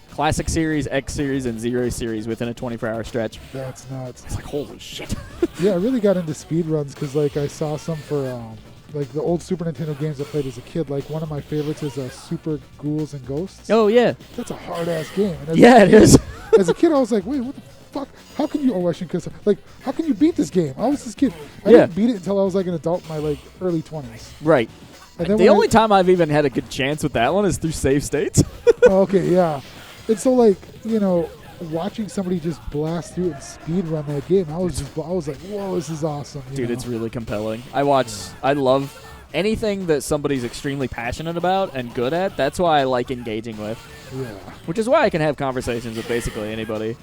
A: Classic Series, X Series, and Zero Series within a 24-hour stretch.
C: That's nuts.
A: It's like, holy shit.
C: Yeah, I really got into speedruns because like I saw some for like the old Super Nintendo games I played as a kid. Like one of my favorites is Super Ghouls and Ghosts.
A: Oh, yeah.
C: That's a hard-ass game. And
A: It is.
C: As a kid, I was like, wait, what the fuck? How can you? Oh, I shouldn't like, how can you beat this game? I was this kid. I didn't beat it until I was like an adult in my like early 20s.
A: Right.
C: And then
A: the only time I've even had a good chance with that one is through save states.
C: Oh, okay, yeah. And so like, you know, watching somebody just blast through and speed run that game, I was like, whoa, this is awesome.
A: Dude, it's really compelling. I love anything that somebody's extremely passionate about and good at. That's why I like engaging with.
C: Yeah.
A: Which is why I can have conversations with basically anybody.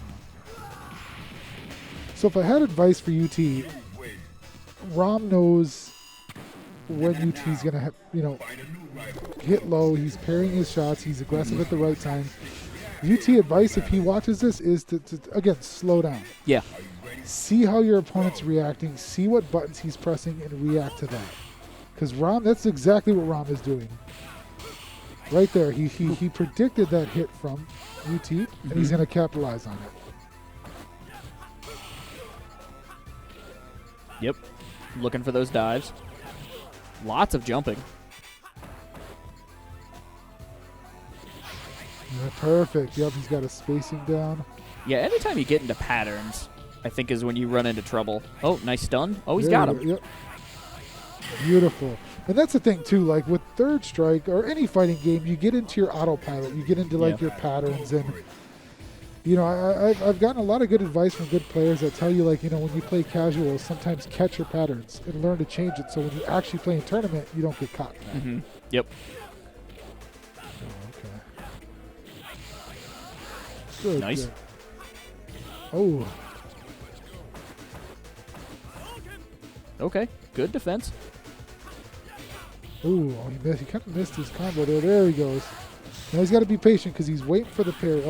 C: So if I had advice for UT, Rom knows when UT's going to, hit low. He's parrying his shots. He's aggressive at the right time. UT advice, if he watches this, is to again, slow down.
A: Yeah.
C: See how your opponent's reacting. See what buttons he's pressing and react to that. Because Rom, that's exactly what Rom is doing. Right there, he predicted that hit from UT, and he's going to capitalize on it.
A: Yep. Looking for those dives. Lots of jumping.
C: Yeah, perfect. Yep, he's got a spacing down.
A: Yeah, anytime you get into patterns, I think is when you run into trouble. Oh, nice stun. Oh, he's got him.
C: Yep. Beautiful. And that's the thing, too. Like, with Third Strike or any fighting game, you get into your autopilot. You get into, like, your patterns. And, I've gotten a lot of good advice from good players that tell you, like, when you play casual, sometimes catch your patterns and learn to change it so when you actually play in tournament, you don't get caught in that.
A: Yep.
C: Good,
A: nice.
C: Good. Oh.
A: Okay. Good defense.
C: Ooh, he missed. He kind of missed his combo there. There he goes. Now he's got to be patient because he's waiting for the parry.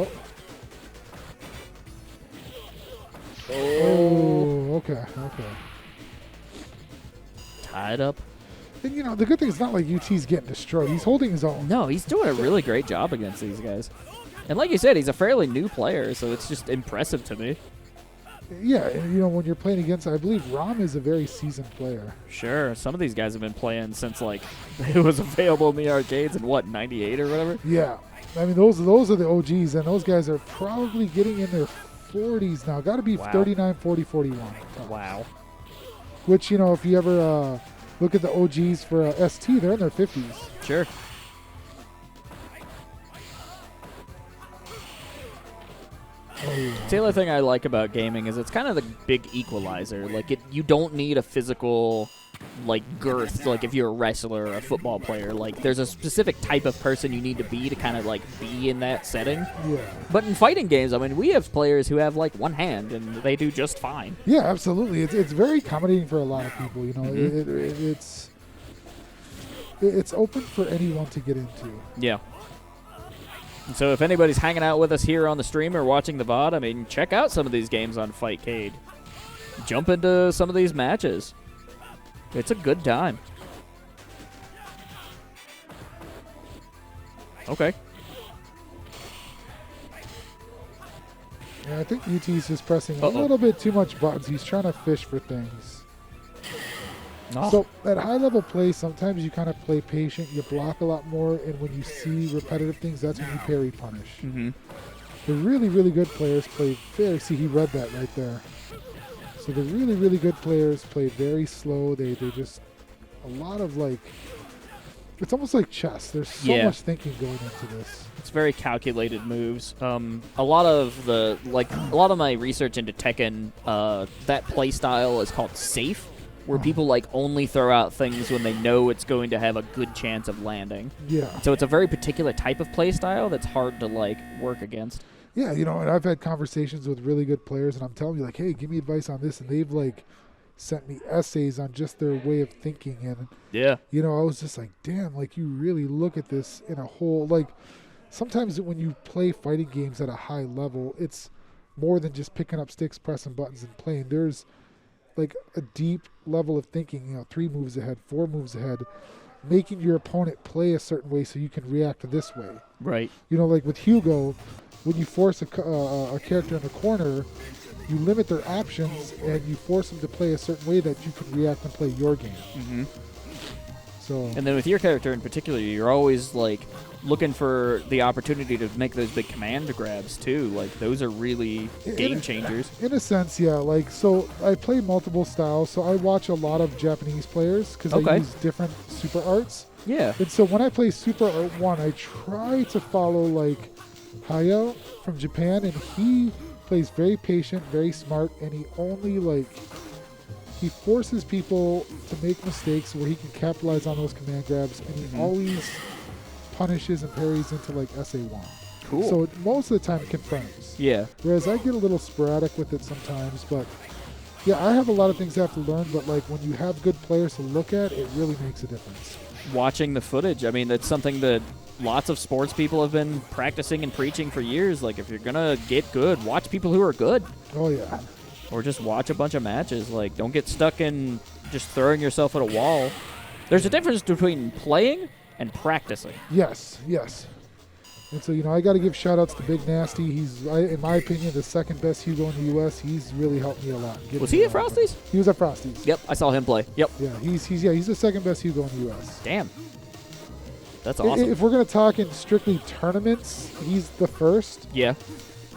C: Oh, okay.
A: Tied up.
C: And, the good thing is not like UT's getting destroyed. He's holding his own.
A: No, he's doing a really great job against these guys. And like you said, he's a fairly new player, so it's just impressive to me.
C: Yeah, and when you're playing against, I believe Rom is a very seasoned player.
A: Sure, some of these guys have been playing since like it was available in the arcades in what, 98 or whatever.
C: Yeah, I mean those are the OGs, and those guys are probably getting in their 40s now. Got to be 39, 40, 41.
A: Wow.
C: Which if you ever look at the OGs for ST, they're in their 50s.
A: Sure. The other thing I like about gaming is it's kind of the big equalizer. Like you don't need a physical like girth. Like if you're a wrestler or a football player, like there's a specific type of person you need to be kind of like be in that setting.
C: Yeah.
A: But in fighting games, I mean, we have players who have like one hand and they do just fine.
C: Yeah, absolutely. It's very accommodating for a lot of people. It's open for anyone to get into.
A: Yeah. So if anybody's hanging out with us here on the stream or watching the VOD, I mean, check out some of these games on Fightcade. Jump into some of these matches. It's a good time. Okay.
C: Yeah, I think UT's just pressing a little bit too much buttons. He's trying to fish for things.
A: Oh.
C: So at high level play, sometimes you kind of play patient. You block a lot more, and when you see repetitive things, that's when you parry punish.
A: Mm-hmm.
C: The really, really good players play very. See, he read that right there. So the really, really good players play very slow. They just a lot of like. It's almost like chess. There's so much thinking going into this.
A: It's very calculated moves. A lot of my research into Tekken, that play style is called safe, where people like only throw out things when they know it's going to have a good chance of landing.
C: Yeah.
A: So it's a very particular type of play style that's hard to like work against.
C: Yeah, you know, and I've had conversations with really good players, and I'm telling you, like, hey, give me advice on this, and they've like sent me essays on just their way of thinking, and you know, I was just like, damn, like you really look at this in a whole, like sometimes when you play fighting games at a high level, it's more than just picking up sticks, pressing buttons, and playing. There's like a deep level of thinking, you know, 3 moves ahead, 4 moves ahead, making your opponent play a certain way so you can react this way.
A: Right.
C: You know, like with Hugo, when you force a character in the corner, you limit their options and you force them to play a certain way that you can react and play your game.
A: Mm-hmm.
C: So.
A: And then with your character in particular, you're always like looking for the opportunity to make those big command grabs too. Like those are really game changers.
C: In a sense, yeah. Like, so I play multiple styles, so I watch a lot of Japanese players because I use different super arts.
A: Yeah.
C: And so when I play Super Art 1, I try to follow like Hayao from Japan, and he plays very patient, very smart, and he only he forces people to make mistakes where he can capitalize on those command grabs, and he always punishes and parries into like SA1.
A: Cool.
C: So most of the time confirms.
A: Yeah.
C: Whereas I get a little sporadic with it sometimes, but yeah, I have a lot of things I have to learn, but like when you have good players to look at, it really makes a difference.
A: Watching the footage, I mean, that's something that lots of sports people have been practicing and preaching for years. Like, if you're going to get good, watch people who are good.
C: Oh, yeah.
A: Or just watch a bunch of matches. Like, don't get stuck in just throwing yourself at a wall. There's a difference between playing and practicing.
C: Yes, yes. And so, you know, I got to give shout-outs to Big Nasty. He's, in my opinion, the second best Hugo in the U.S. He's really helped me a lot.
A: Was he at Frosty's?
C: He was at Frosty's.
A: Yep, I saw him play. Yep.
C: Yeah, he's the second best Hugo in the U.S.
A: Damn. That's awesome.
C: If we're going to talk in strictly tournaments, he's the first.
A: Yeah.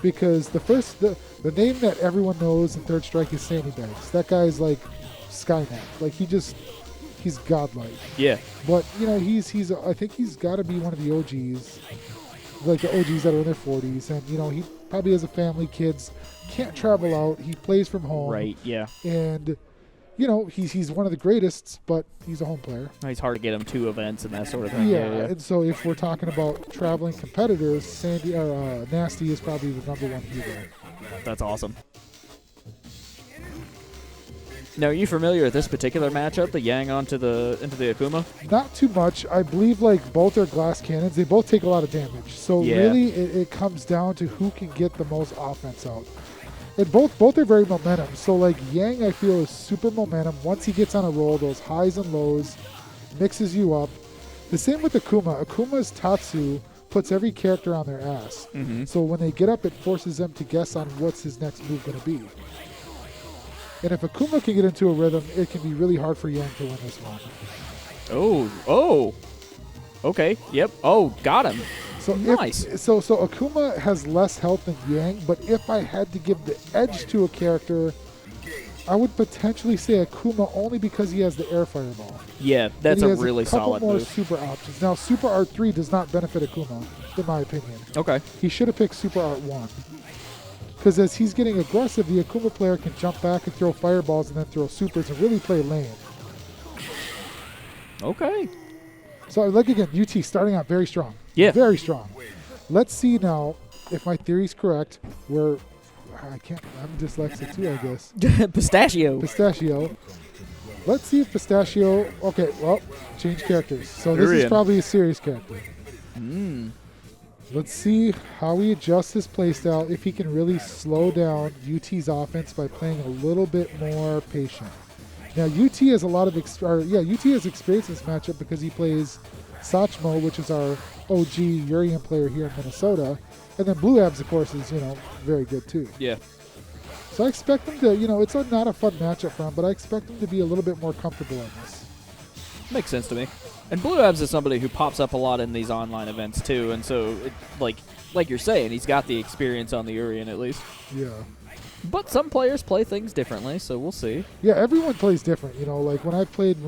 C: Because the name that everyone knows in Third Strike is Sandy Bags. That guy's like Skynet. Like he's godlike.
A: Yeah.
C: But you know I think he's got to be one of the OGs, like the OGs that are in their 40s, and you know he probably has a family, kids, can't travel out. He plays from home.
A: Right. Yeah.
C: And you know he's one of the greatest, but he's a home player.
A: It's hard to get him to events and that sort of thing.
C: Yeah. And so if we're talking about traveling competitors, Sandy or Nasty is probably the #1 Hugo.
A: That's awesome. Now, are you familiar with this particular matchup, the Yang into the Akuma?
C: Not too much. I believe like both are glass cannons. They both take a lot of damage. So really, it comes down to who can get the most offense out. And both are very momentum. So like Yang, I feel is super momentum. Once he gets on a roll, those highs and lows, mixes you up. The same with Akuma. Akuma's Tatsu puts every character on their ass.
A: Mm-hmm.
C: So when they get up, it forces them to guess on what's his next move going to be. And if Akuma can get into a rhythm, it can be really hard for Yang to win this one.
A: Oh. Okay. Yep. Oh, got him.
C: So
A: nice.
C: So Akuma has less health than Yang, but if I had to give the edge to a character, I would potentially say Akuma only because he has the air fireball.
A: Yeah, that's a really solid
C: move.
A: move.
C: Super options. Now, Super Art 3 does not benefit Akuma, in my opinion.
A: Okay.
C: He should have picked Super Art 1. Because as he's getting aggressive, the Akuma player can jump back and throw fireballs and then throw supers and really play lane.
A: Okay.
C: So, like again, UT starting out very strong.
A: Yeah.
C: Very strong. Let's see now if my theory's correct, where I'm dyslexic too, I guess. Pistachio. Let's see if Pistachio... Okay, well, change characters. So this is probably a serious character. Let's see how he adjusts his playstyle, if he can really slow down UT's offense by playing a little bit more patient. Now, UT has a lot of... UT has experience in this matchup because he plays Sachmo, which is our OG Urian player here in Minnesota. And then Blue Abs, of course, is, very good too.
A: Yeah.
C: So I expect them to, it's not a fun matchup for them, but I expect them to be a little bit more comfortable in this.
A: Makes sense to me. And Blue Abs is somebody who pops up a lot in these online events too, and so, like you're saying, he's got the experience on the Urian at least.
C: Yeah.
A: But some players play things differently, so we'll see.
C: Yeah, everyone plays different. Like when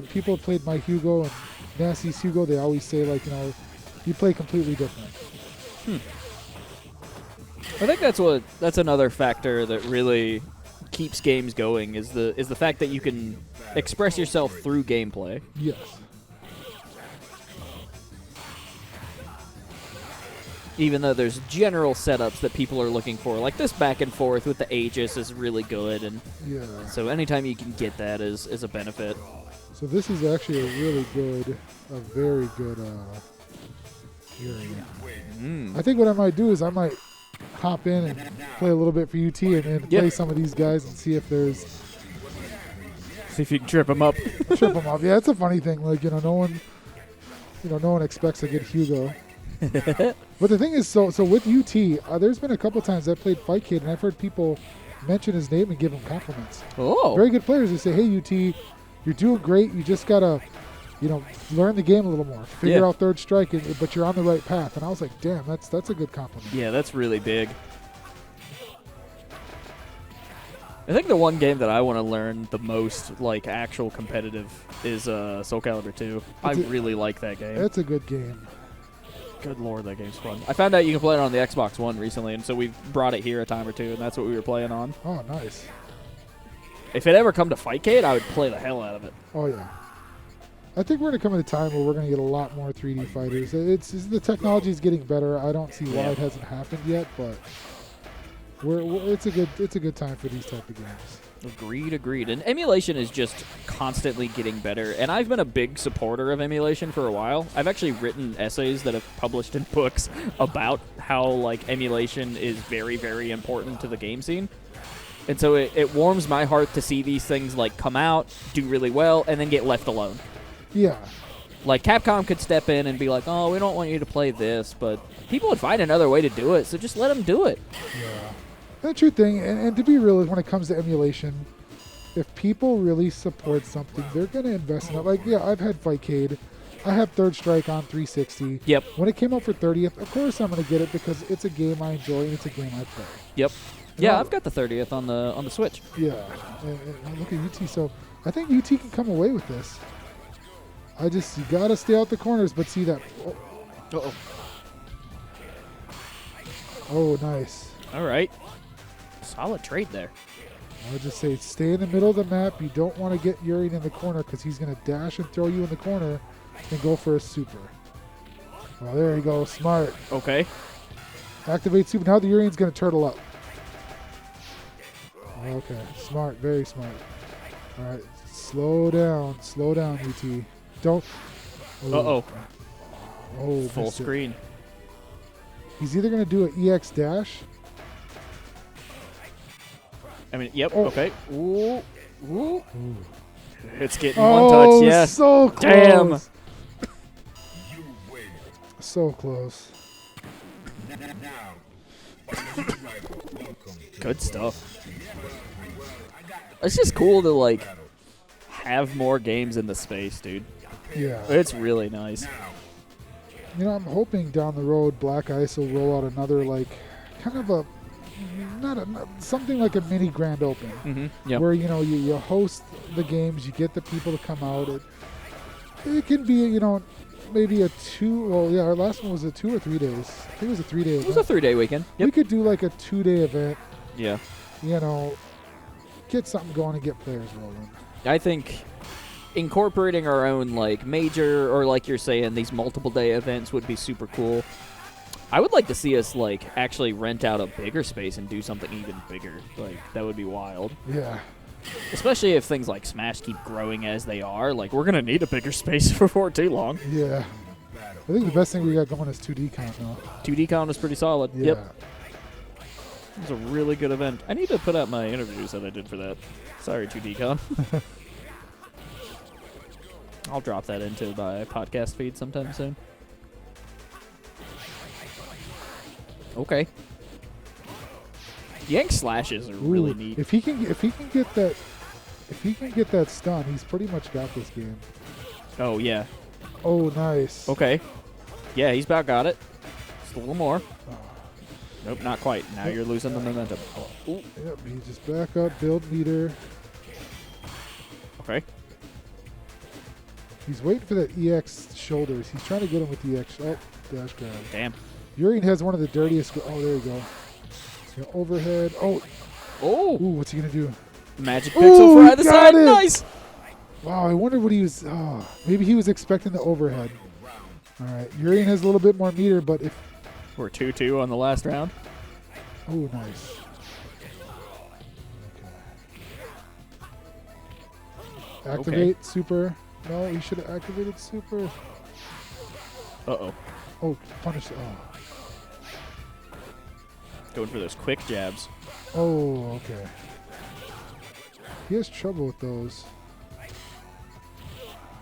C: people played my Hugo and Nasty's Hugo, they always say, like, you play completely different.
A: I think that's another factor that really keeps games going is the fact that you can express yourself through gameplay.
C: Yes.
A: Even though there's general setups that people are looking for, like this back and forth with the Aegis is really good, and
C: yeah.
A: So anytime you can get that is a benefit.
C: So this is actually a very good Urian. I think what I might do is I might hop in and play a little bit for UT and play some of these guys and see if there's...
A: See if you can trip them up.
C: Trip them up. Yeah, it's a funny thing. Like, no one expects a good Hugo. But the thing is, so with UT, there's been a couple times I've played Fightcade and I've heard people mention his name and give him compliments.
A: Oh.
C: Very good players who say, hey, UT, you're doing great. You just got to, learn the game a little more. Figure out third strike, but you're on the right path. And I was like, damn, that's a good compliment.
A: Yeah, that's really big. I think the one game that I want to learn the most, like, actual competitive is Soul Calibur 2. I really like that game.
C: It's a good game.
A: Good lord, that game's fun. I found out you can play it on the Xbox One recently, and so we've brought it here a time or two, and that's what we were playing on.
C: Oh, nice.
A: If it ever come to Fightcade, I would play the hell out of it.
C: Oh, yeah. I think we're going to come at a time where we're going to get a lot more 3D fighters. The technology is getting better. I don't see why it hasn't happened yet, but it's a good time for these type of games.
A: Agreed. And emulation is just constantly getting better, and I've been a big supporter of emulation for a while. I've actually written essays that have published in books about how, like, emulation is very, very important to the game scene. And so it warms my heart to see these things, like, come out, do really well, and then get left alone.
C: Yeah.
A: Like, Capcom could step in and be like, oh, we don't want you to play this, but people would find another way to do it, so just let them do it.
C: Yeah. The true thing, and to be real, is when it comes to emulation, if people really support something, they're going to invest in it. Like, yeah, I've had Fightcade. I have Third Strike on 360.
A: Yep.
C: When it came out for 30th, of course I'm going to get it because it's a game I enjoy and it's a game I play.
A: Yep. Yeah, I've got the 30th on the Switch.
C: Yeah. And look at UT. So I think UT can come away with this. You got to stay out the corners, but see that. Oh.
A: Uh-oh.
C: Oh, nice.
A: All right. Solid trade there.
C: I would just say stay in the middle of the map. You don't want to get Urian in the corner because he's going to dash and throw you in the corner and go for a super. Oh, there you go. Smart.
A: Okay.
C: Activate super. Now the Urian's going to turtle up. Okay. Smart. Very smart. All right. Slow down. Slow down, UT. Don't.
A: Uh-oh.
C: Oh,
A: full screen.
C: He's either going to do an EX dash.
A: I mean, yep, okay. Ooh. It's getting
C: one
A: touch, yeah.
C: So close.
A: Damn.
C: So close.
A: Good stuff. It's just cool to, like, have more games in the space, dude.
C: Yeah.
A: It's really nice.
C: I'm hoping down the road Black Ice will roll out another, like, kind of a something like a mini Grand Open,
A: Yep.
C: where you host the games, you get the people to come out. It can be maybe a 2. Well, yeah, our last one was a 2 or 3 days. I think it was a 3-day event.
A: It was a 3-day weekend. Yep.
C: We could do like a 2-day event.
A: Yeah.
C: Get something going and get players rolling.
A: I think incorporating our own, like, major or, like you're saying, these multiple day events would be super cool. I would like to see us, like, actually rent out a bigger space and do something even bigger. Like, that would be wild.
C: Yeah.
A: Especially if things like Smash keep growing as they are. Like, we're going to need a bigger space before too long.
C: Yeah. I think the best thing we got going is 2D Con now.
A: 2D Con was pretty solid.
C: Yeah.
A: Yep. It was a really good event. I need to put out my interviews that I did for that. Sorry, 2D Con. I'll drop that into my podcast feed sometime soon. Okay. Yank slashes are really neat.
C: If he can get that stun, he's pretty much got this game.
A: Oh yeah.
C: Oh, nice.
A: Okay. Yeah, he's about got it. Just a little more. Nope, not quite. Now you're losing the momentum. Ooh.
C: Yep, he just back up, build meter.
A: Okay.
C: He's waiting for that EX shoulders. He's trying to get him with the EX. Oh, dash grab.
A: Damn.
C: Urian has one of the dirtiest. Oh, there you go. He's gonna overhead. Oh.
A: Oh.
C: Ooh, what's he gonna do?
A: Magic pixel for either side.
C: It.
A: Nice.
C: Wow, I wonder what he was. Oh, maybe he was expecting the overhead. All right, Urian has a little bit more meter, but if
A: we're 2-2 on the last round.
C: Oh, nice. Okay. Activate super. No, he should have activated super.
A: Uh-oh.
C: Oh, punish. Oh.
A: Going for those quick jabs.
C: Oh, okay. He has trouble with those.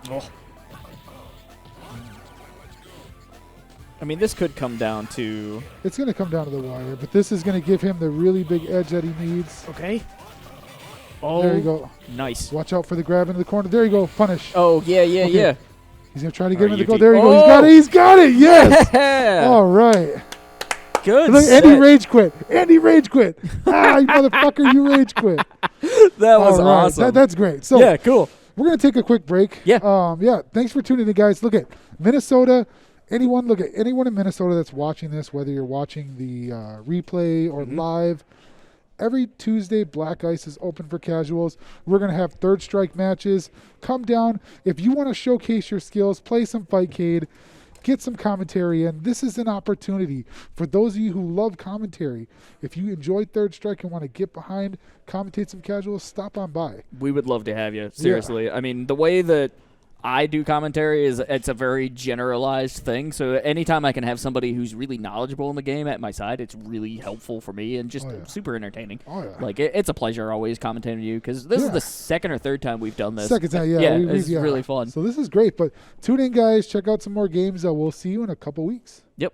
A: Oh. I mean, this could come down to...
C: It's going to come down to the wire, but this is going to give him the really big edge that he needs.
A: Okay. Oh.
C: There you go.
A: Nice.
C: Watch out for the grab into the corner. There you go. Punish.
A: Oh, yeah.
C: He's going to try to get him to go. There you go. He's got it. He's got it. Yes.
A: Yeah.
C: All right.
A: Good.
C: Look, Andy rage quit. Andy rage quit. Ah, you motherfucker, you rage quit.
A: That was
C: All right.
A: awesome.
C: That's great. So
A: yeah, cool.
C: We're going to take a quick break.
A: Yeah.
C: Yeah. Thanks for tuning in, guys. Look at Minnesota. Anyone in Minnesota that's watching this, whether you're watching the replay or live, every Tuesday, Black Ice is open for casuals. We're going to have third strike matches. Come down. If you want to showcase your skills, play some Fightcade, get some commentary in. This is an opportunity for those of you who love commentary. If you enjoy third strike and want to get behind, commentate some casuals, stop on by.
A: We would love to have you. Seriously. Yeah. I mean, the way that I do commentary it's a very generalized thing. So anytime I can have somebody who's really knowledgeable in the game at my side, it's really helpful for me and just super entertaining.
C: Oh, yeah.
A: Like it's a pleasure always commentating to you because this is the second or third time we've done this.
C: Second time, yeah.
A: It's really fun.
C: So this is great. But tune in, guys. Check out some more games. We'll see you in a couple weeks.
A: Yep.